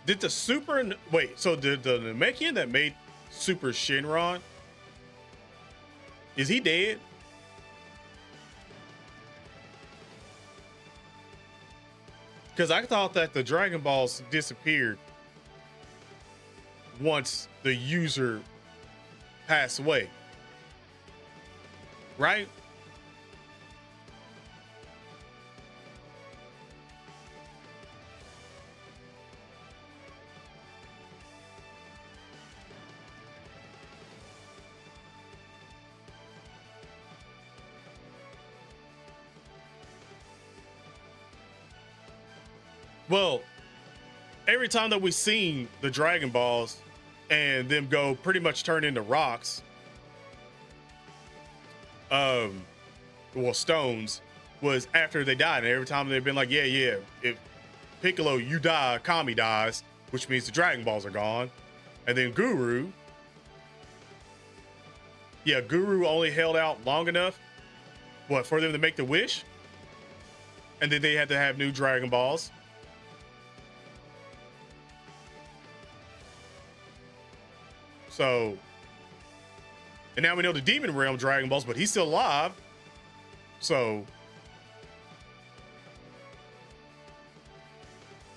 did the Super wait? So did the Namekian that made Super Shenron, is he dead? Because I thought that the Dragon Balls disappeared once the user passed away, right? Well, every time that we've seen the Dragon Balls and them go pretty much turn into rocks, well, stones, was after they died. And every time they've been like, yeah, if Piccolo, you die, Kami dies, which means the Dragon Balls are gone. And then Guru. Yeah, Guru only held out long enough, for them to make the wish. And then they had to have new Dragon Balls. So, and now we know the Demon Realm Dragon Balls, but he's still alive. So,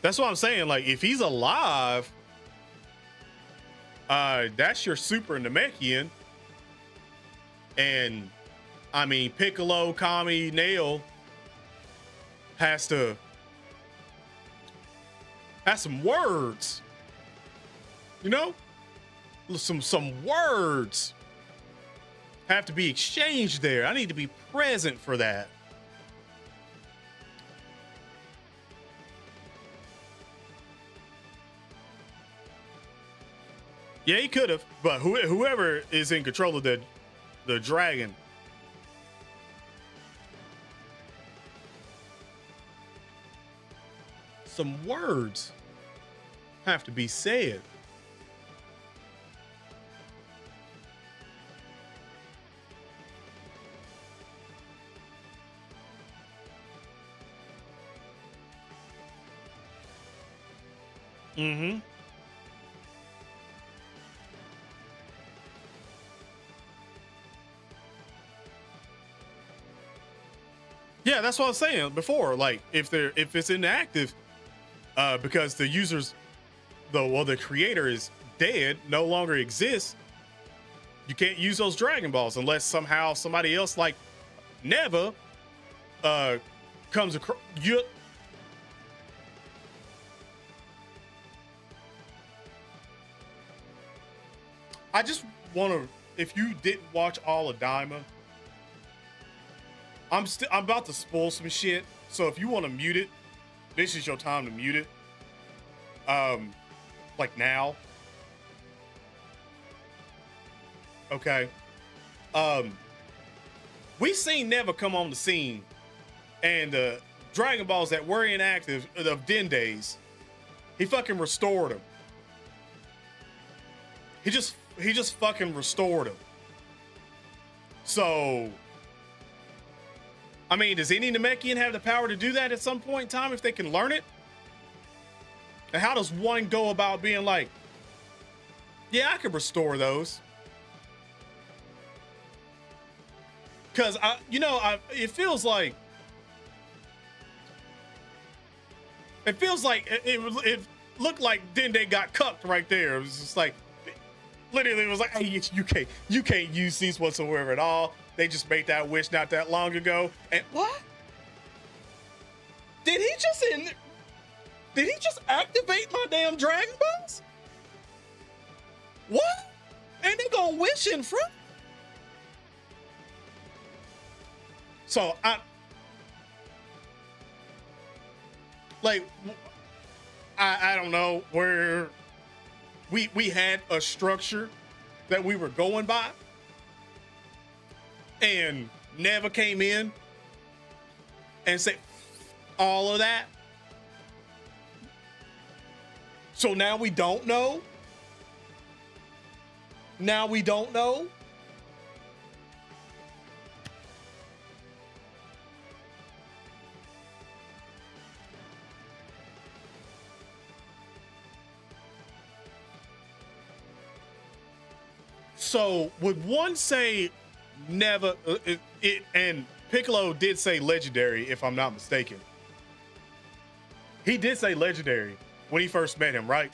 that's what I'm saying. Like, if he's alive, that's your Super Namekian. And, I mean, Piccolo, Kami, Nail has some words. You know? Some words have to be exchanged there. I need to be present for that. Yeah, he could have, but whoever is in control of the dragon, some words have to be said. Mm-hmm. Yeah, that's what I was saying before. Like, if it's inactive, because the users, the creator is dead, no longer exists, you can't use those Dragon Balls unless somehow somebody else like Neva comes across you. I just want to, if you didn't watch all of Daima, I'm about to spoil some shit. So if you want to mute it, this is your time to mute it. Like now. Okay. We seen Neva come on the scene, and the Dragon Balls that were inactive of Dende's, he fucking restored them. He just fucking restored them. So, I mean, does any Namekian have the power to do that at some point in time if they can learn it? And how does one go about being like, yeah, I could restore those? Because it feels like it looked like Dende got cucked right there. It was just like, literally, it was like, hey, you can't use these whatsoever at all. They just made that wish not that long ago. And what? Did he just activate my damn Dragon Balls? What? And they gonna wish in front? So I don't know where we had a structure that we were going by, and Neva came in and said all of that. So now we don't know. Now we don't know. So would one say never? And Piccolo did say legendary, if I'm not mistaken. He did say legendary when he first met him, right?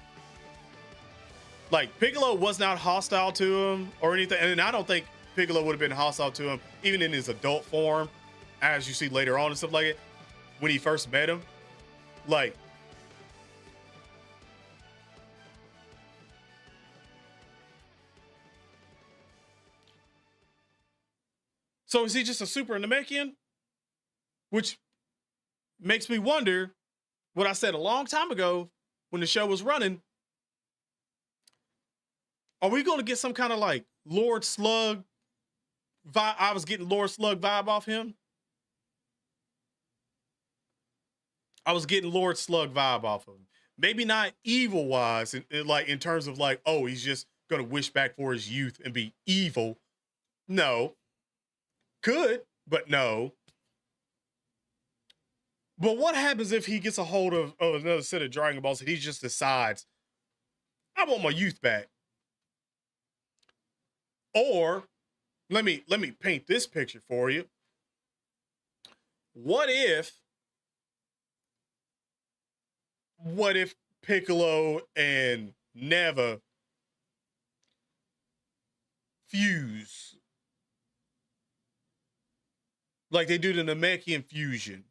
Like, Piccolo was not hostile to him or anything, and I don't think Piccolo would have been hostile to him even in his adult form, as you see later on and stuff like it. When he first met him, like. So is he just a super Namekian? Which makes me wonder what I said a long time ago when the show was running. Are we going to get some kind of like Lord Slug vibe? I was getting Lord Slug vibe off him. I was getting Lord Slug vibe off of him. Maybe not evil wise, like in terms of like, oh, he's just gonna wish back for his youth and be evil. No, could, but no. But what happens if he gets a hold of another set of Dragon Balls and he just decides, I want my youth back? Or let me paint this picture for you. What if Piccolo and Neva fuse like they do the Namekian fusion?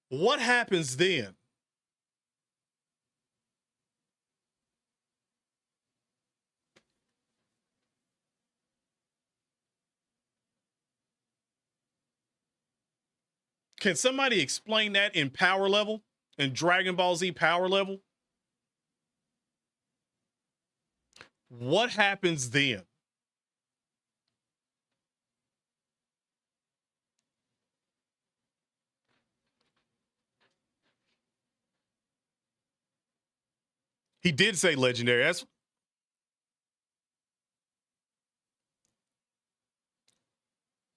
What happens then? Can somebody explain that in power level, in Dragon Ball Z power level? What happens then? He did say legendary. That's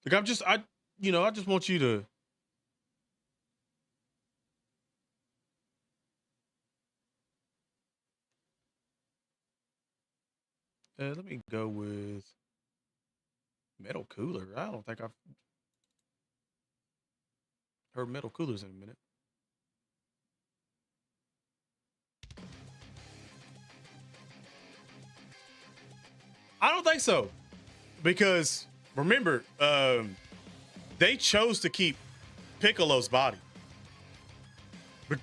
like I just want you to. Let me go with Metal Cooler. I don't think I've heard Metal Coolers in a minute. I don't think so. Because remember, they chose to keep Piccolo's body.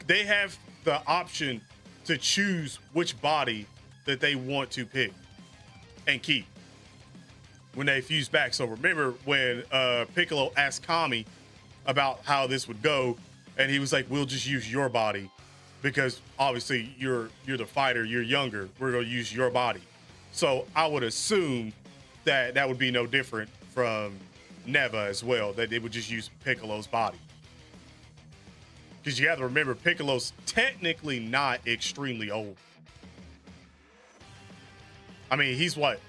They have the option to choose which body that they want to pick and keep when they fuse back. So remember when Piccolo asked Kami about how this would go, and he was like, "We'll just use your body because obviously you're the fighter, you're younger. We're gonna use your body." So I would assume that would be no different from Neva as well, that they would just use Piccolo's body. Because you have to remember, Piccolo's technically not extremely old. I mean, he's what?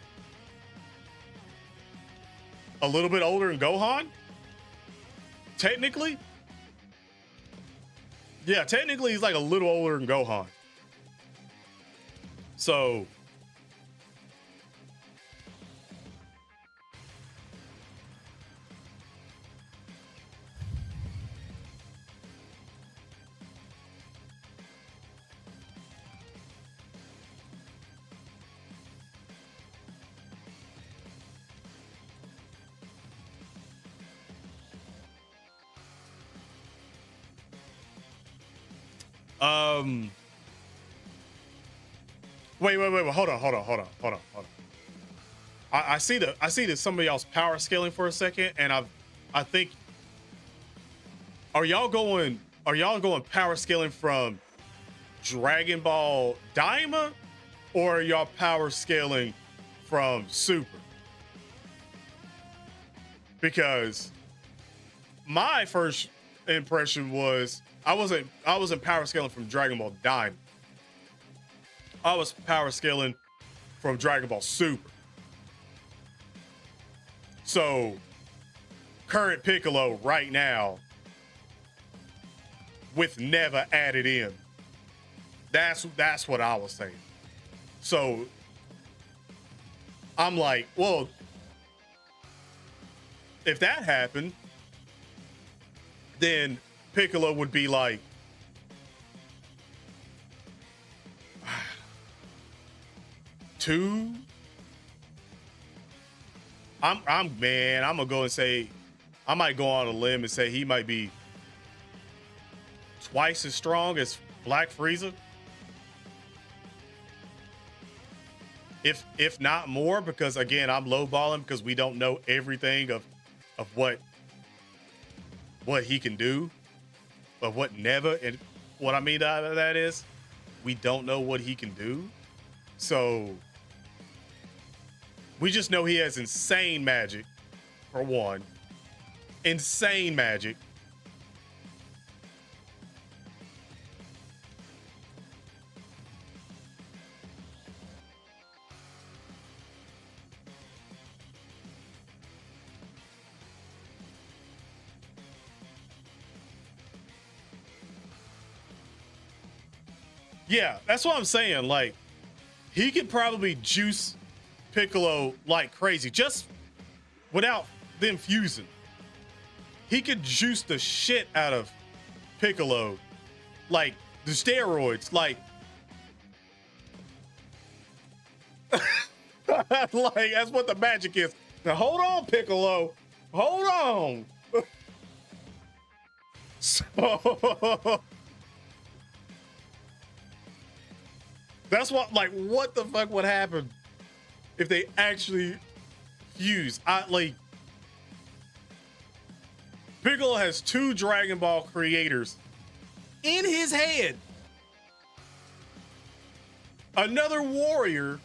A little bit older than Gohan? Technically? Yeah, technically he's like a little older than Gohan. So wait, hold on. I see that some of y'all's power scaling for a second, and I think are y'all going power scaling from Dragon Ball Daima, or are y'all power scaling from Super? Because my first impression was I wasn't power scaling from Dragon Ball Daima. I was power scaling from Dragon Ball Super. So current Piccolo right now with Neva added in. That's what I was saying. So I'm like, well, if that happened, then Piccolo would be like, two. I'm gonna go and say, I might go on a limb and say he might be twice as strong as Black Frieza. If not more, because again, I'm lowballing because we don't know everything of what he can do, of what Neva, and what I mean by that is we don't know what he can do. So we just know he has insane magic, for one. Insane magic. Yeah, that's what I'm saying. Like, he could probably juice Piccolo like crazy, just without them fusing. He could juice the shit out of Piccolo, like the steroids, like, like that's what the magic is. Now hold on, Piccolo, hold on. So that's what, like, what the fuck would happen if they actually fuse? Piccolo has 2 Dragon Ball creators in his head. Another warrior.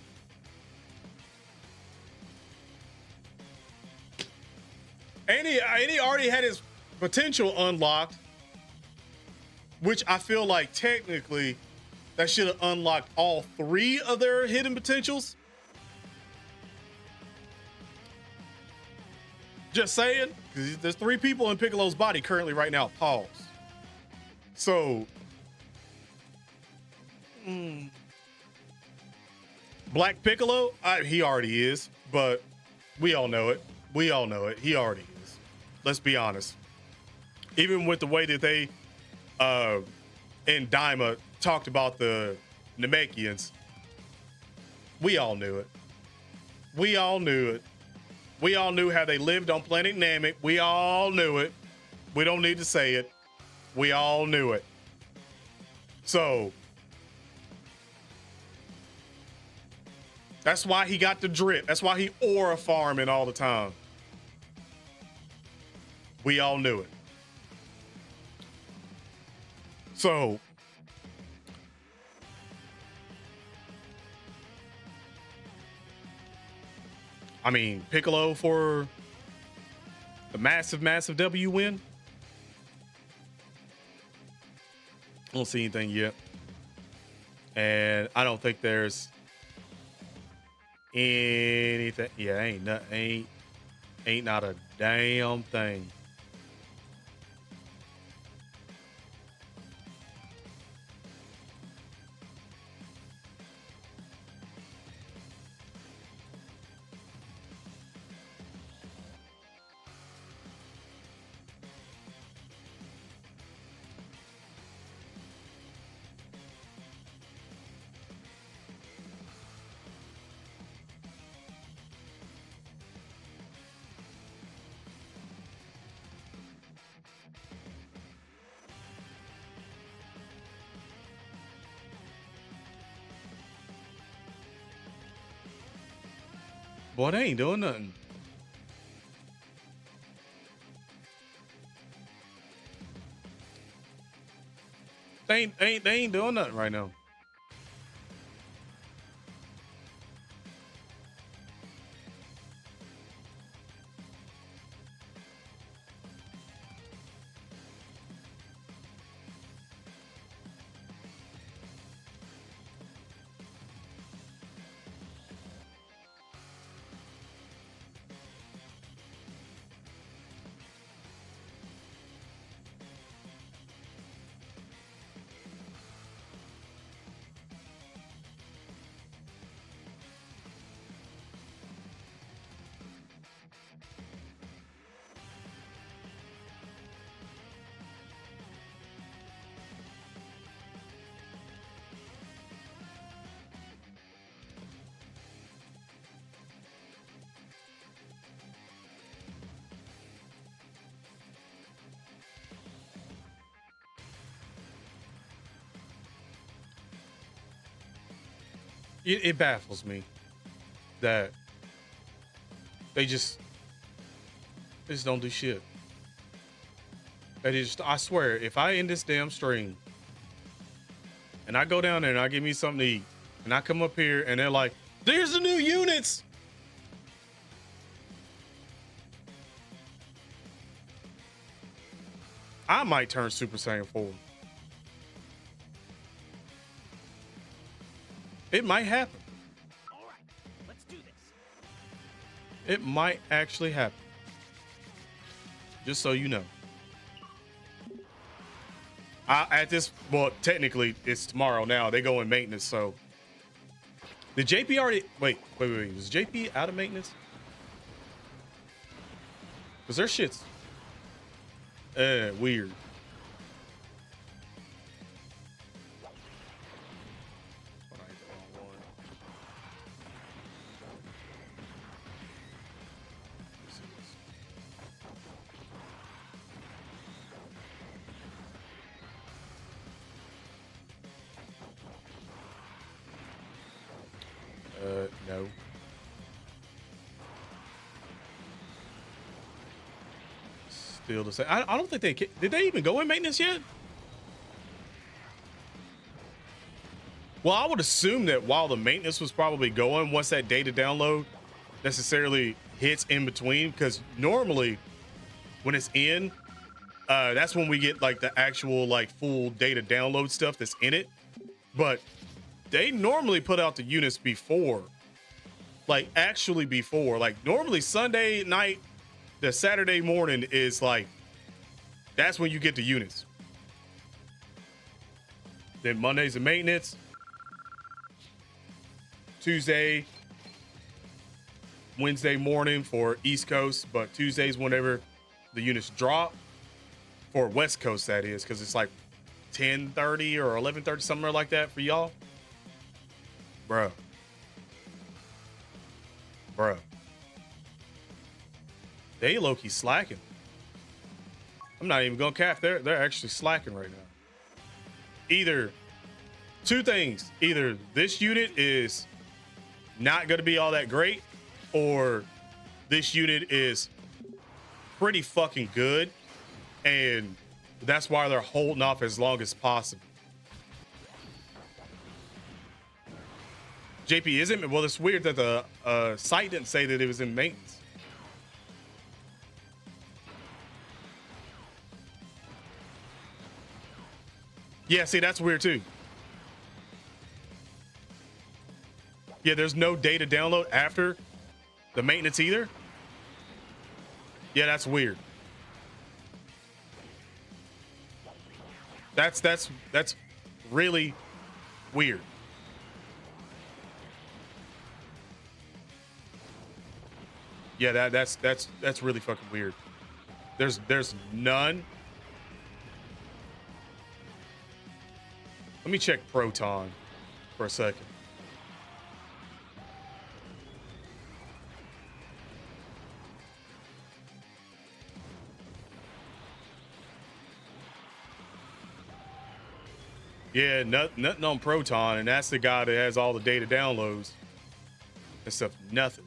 And he already had his potential unlocked, which I feel like technically that should have unlocked all 3 of their hidden potentials. Just saying, because there's 3 people in Piccolo's body currently right now. Pause. So, Black Piccolo, he already is, but we all know it. We all know it. He already is. Let's be honest. Even with the way that they and Daima talked about the Namekians, we all knew it. We all knew it. We all knew how they lived on planet Namek. We all knew it. We don't need to say it. We all knew it. So that's why he got the drip. That's why he aura farming all the time. We all knew it. So I mean, Piccolo for the massive W win. I don't see anything yet. And I don't think there's anything. Yeah, ain't not a damn thing. Boy, they ain't doing nothing. They ain't doing nothing right now. It baffles me that they just don't do shit. That is, I swear, if I end this damn stream and I go down there and I give me something to eat and I come up here and they're like, there's the new units. I might turn Super Saiyan 4. It might happen. All right, let's do this. It might actually happen. Just so you know. Well, technically it's tomorrow now. They go in maintenance. So did JP already? Wait. Was JP out of maintenance? Cause their shit's weird. No. Still the same. I don't think did they even go in maintenance yet? Well, I would assume that while the maintenance was probably going, once that data download necessarily hits in between, because normally when it's in, that's when we get like the actual like full data download stuff that's in it. But they normally put out the units before. Like actually before, like normally Sunday night to Saturday morning is like, that's when you get the units. Then Monday's the maintenance. Tuesday, Wednesday morning for East Coast, but Tuesdays whenever the units drop for West Coast, that is, because it's like 10:30 or 11:30, somewhere like that for y'all. Bruh. They low-key slacking. I'm not even gonna cap. They're actually slacking right now. Either two things. Either this unit is not gonna be all that great, or this unit is pretty fucking good, and that's why they're holding off as long as possible. JP isn't. Well, it's weird that the site didn't say that it was in maintenance. Yeah, see, that's weird too. Yeah, there's no data download after the maintenance either. Yeah, that's weird. That's really weird. Yeah, that's really fucking weird. There's none. Let me check Proton for a second. Yeah, nothing on Proton, and that's the guy that has all the data downloads and stuff. Nothing.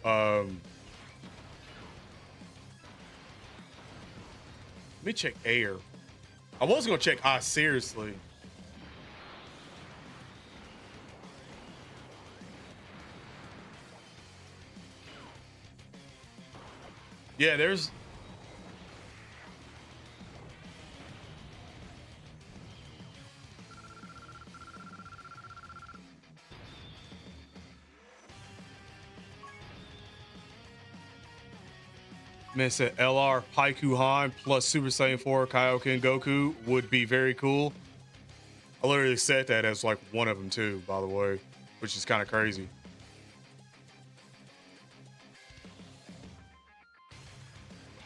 Let me check Air. I was gonna check seriously. Yeah, there's Man said LR Paiku Han plus Super Saiyan 4 Kaio-Ken Goku would be very cool. I literally said that as like one of them too, by the way, which is kind of crazy.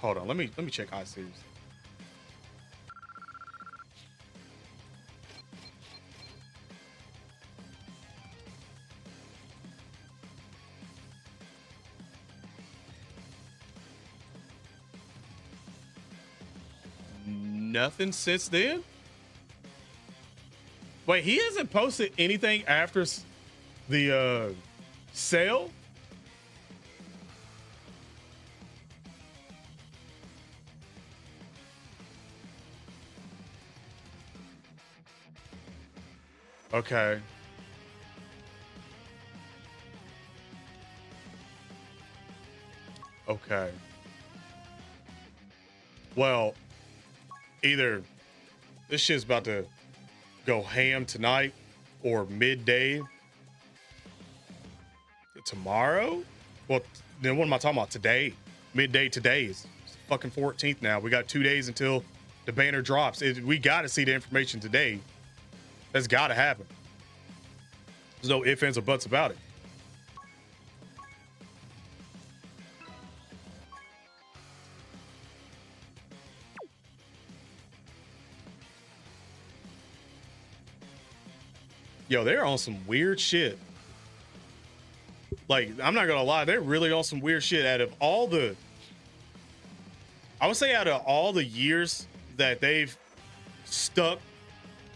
Hold on, let me check iSeries. Nothing since then. Wait, he hasn't posted anything after the sale? Okay. Okay. Well, either this shit's about to go ham tonight or midday tomorrow. Well, then what am I talking about? Today? Midday today is fucking 14th now. We got 2 days until the banner drops. We got to see the information today. That's got to happen. There's no ifs, ands, or buts about it. Yo, they're on some weird shit. Like, I'm not gonna lie, they're really on some weird shit. I would say out of all the years that they've stuck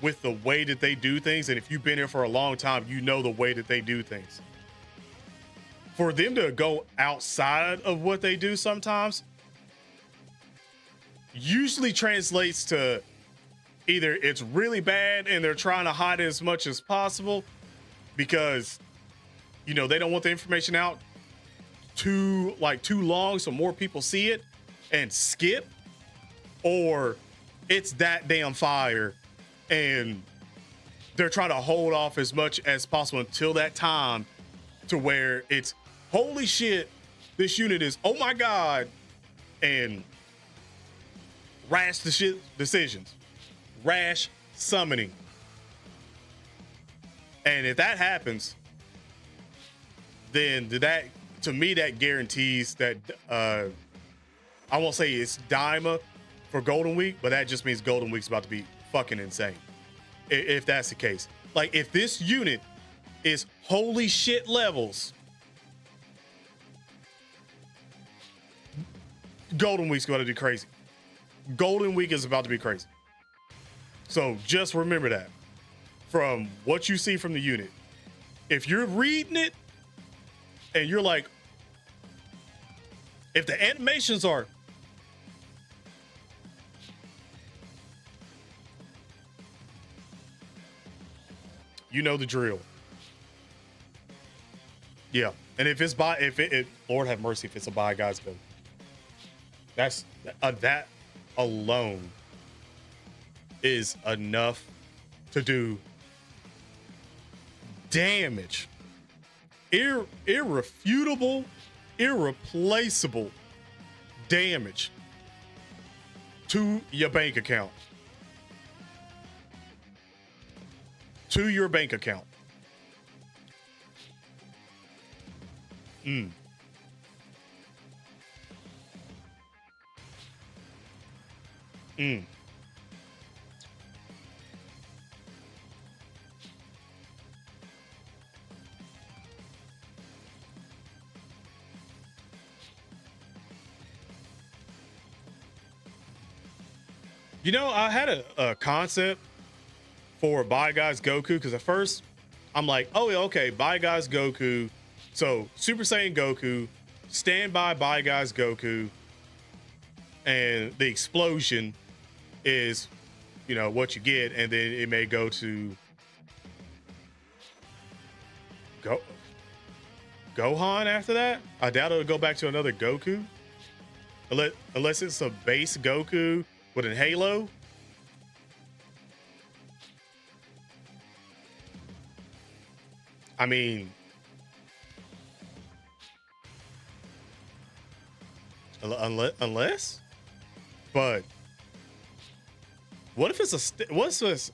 with the way that they do things, and if you've been here for a long time, you know the way that they do things. For them to go outside of what they do sometimes usually translates to either it's really bad and they're trying to hide it as much as possible because, you know, they don't want the information out too long so more people see it and skip, or it's that damn fire and they're trying to hold off as much as possible until that time to where it's holy shit, this unit is oh my god, and rash the shit decisions, rash summoning. And if that happens, then that, to me, that guarantees that I won't say it's Daima for Golden Week, but that just means Golden Week's about to be fucking insane. If that's the case. Like, if this unit is holy shit levels, Golden Week's going to be crazy. Golden Week is about to be crazy. So just remember that from what you see from the unit. If you're reading it and you're like, if the animations are you know the drill. Yeah. And if it's Lord have mercy if it's a buy guys go. That's that alone is enough to do damage. Irrefutable, irreplaceable damage to your bank account. To your bank account. Mm. Mm. You know, I had a concept for Bye Guys Goku, because at first I'm like, oh yeah, okay, Bye Guys Goku. So Super Saiyan Goku, standby Bye Guys Goku, and the explosion is, you know, what you get, and then it may go to Gohan after that. I doubt it'll go back to another Goku, unless it's a base Goku with a halo. I mean, unless, but what if it's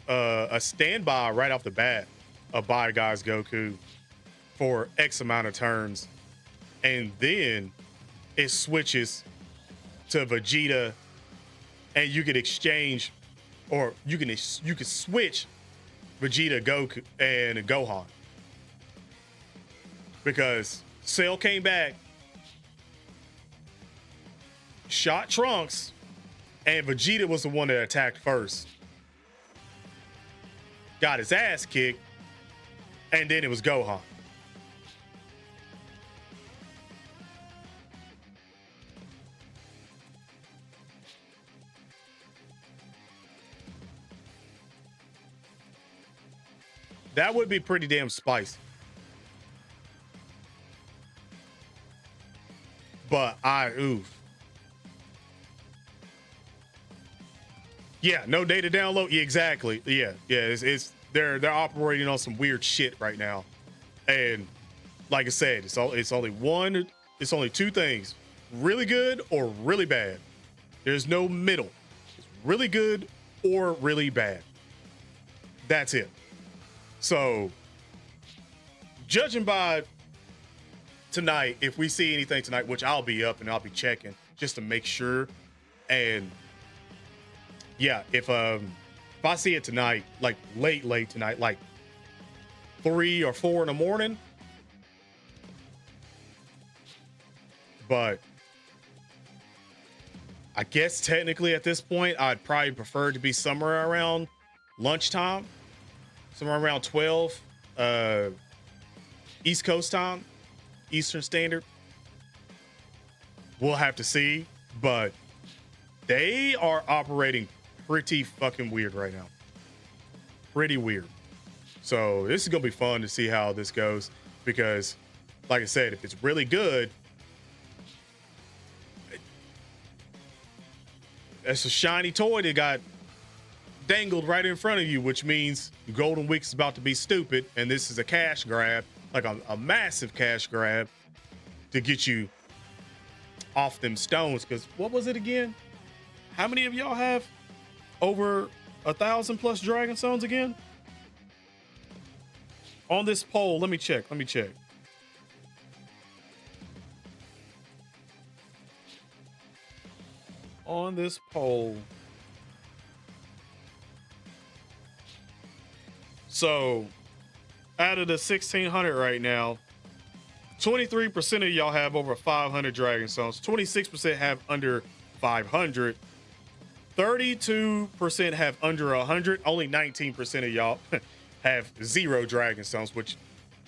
a standby right off the bat of Bye Guys Goku for X amount of turns, and then it switches to Vegeta, and you could exchange, or you could switch Vegeta, Goku, and Gohan. Because Cell came back, shot Trunks, and Vegeta was the one that attacked first. Got his ass kicked, and then it was Gohan. That would be pretty damn spicy. But oof. Yeah, no data download. Yeah, exactly. Yeah. It's they're operating on some weird shit right now, and like I said, it's only two things: really good or really bad. There's no middle. It's really good or really bad. That's it. So, judging by tonight, if we see anything tonight, which I'll be up and I'll be checking just to make sure. And yeah, if I see it tonight, like late tonight, like 3 or 4 in the morning. But I guess technically at this point, I'd probably prefer to be somewhere around lunchtime, somewhere around 12 East Coast time, Eastern Standard. We'll have to see, but they are operating pretty fucking weird right now. Pretty weird. So this is going to be fun to see how this goes because, like I said, if it's really good, it's a shiny toy that got dangled right in front of you, which means Golden Week is about to be stupid, and this is a cash grab, like a massive cash grab to get you off them stones. Because what was it again? How many of y'all have over 1,000 plus Dragon Stones again? On this poll, let me check. On this poll. So, out of the 1,600 right now, 23% of y'all have over 500 Dragon Stones. 26% have under 500. 32% have under 100. Only 19% of y'all have 0 Dragon Stones, which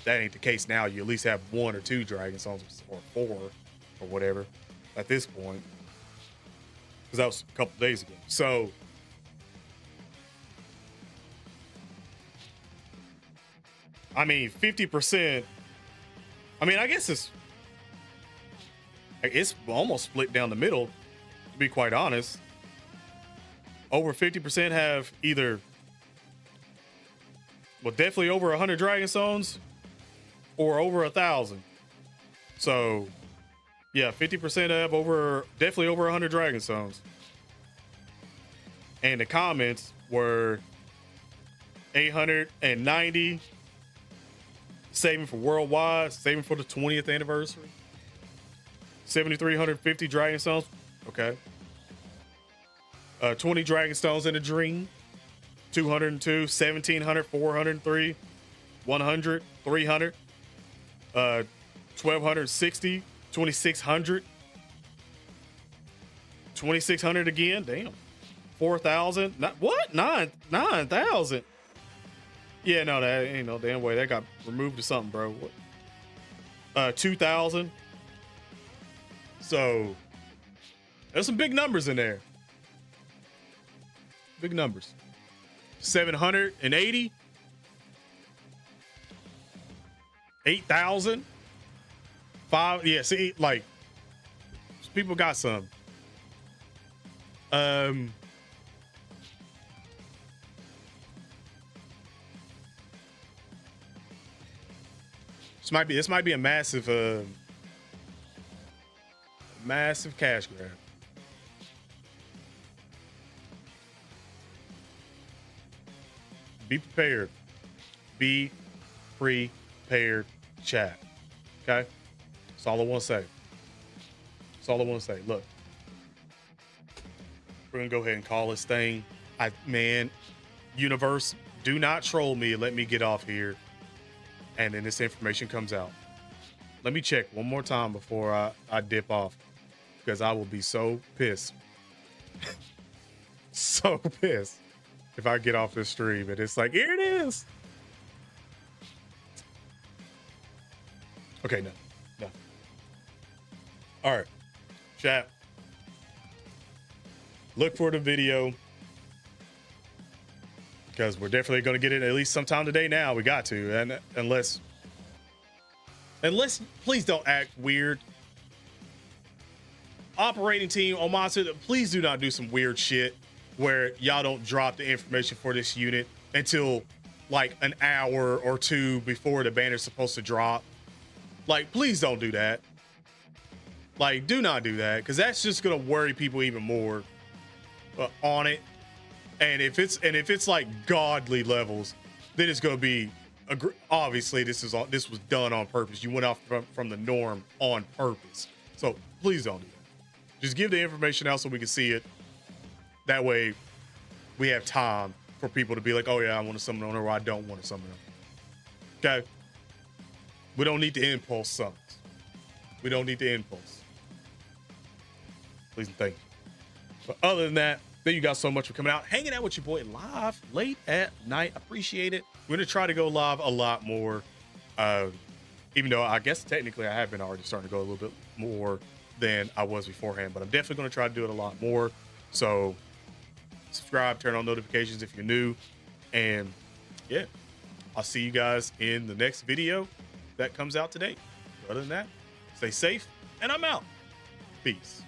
that ain't the case now. You at least have 1 or 2 Dragon Stones or 4 or whatever at this point. Because that was a couple days ago. So, I mean, 50%. I mean, I guess it's almost split down the middle, to be quite honest. Over 50% have either, well, definitely over 100 Dragon Stones or over 1,000. So, yeah, 50% have definitely over 100 Dragon Stones. And the comments were 890 saving for worldwide, saving for the 20th anniversary. 7,350 Dragon Stones. Okay. 20 Dragon Stones in a dream. 202, 1,700, 403, 100, 300, 1,260, 2,600. 2,600 again. Damn. 4,000. What? 9,000. Yeah, no, that ain't no damn way. That got removed to something, bro. What? 2,000. So there's some big numbers in there. Big numbers. 780. 8,000. 5. Yeah, see, like people got some. This might be a massive cash grab. Be prepared. Be prepared, chat. Okay? That's all I want to say. That's all I want to say. Look. We're going to go ahead and call this thing. Man, universe, do not troll me and let me get off here. And then this information comes out. Let me check one more time before I dip off, because I will be so pissed. So pissed if I get off this stream and it's like, here it is. Okay, no. All right, chat. Look for the video, because we're definitely going to get it at least sometime today. Now we got to, and unless please don't act weird. Operating team on Monster, please do not do some weird shit where y'all don't drop the information for this unit until like an hour or 2 before the banner's supposed to drop. Like, please don't do that. Like, do not do that, because that's just gonna worry people even more on it. And if it's like godly levels, then it's gonna be obviously this was done on purpose. You went off from the norm on purpose. So please don't do that. Just give the information out so we can see it. That way, we have time for people to be like, oh yeah, I want to summon on her, or I don't want to summon her. Okay. We don't need to impulse summons. We don't need to impulse. Please and thank you. But other than that, thank you guys so much for coming out, hanging out with your boy live late at night. Appreciate it. We're gonna try to go live a lot more. Even though I guess technically I have been already starting to go a little bit more than I was beforehand, but I'm definitely gonna try to do it a lot more. So subscribe, turn on notifications if you're new, and yeah, I'll see you guys in the next video that comes out today. Other than that, stay safe, and I'm out. Peace.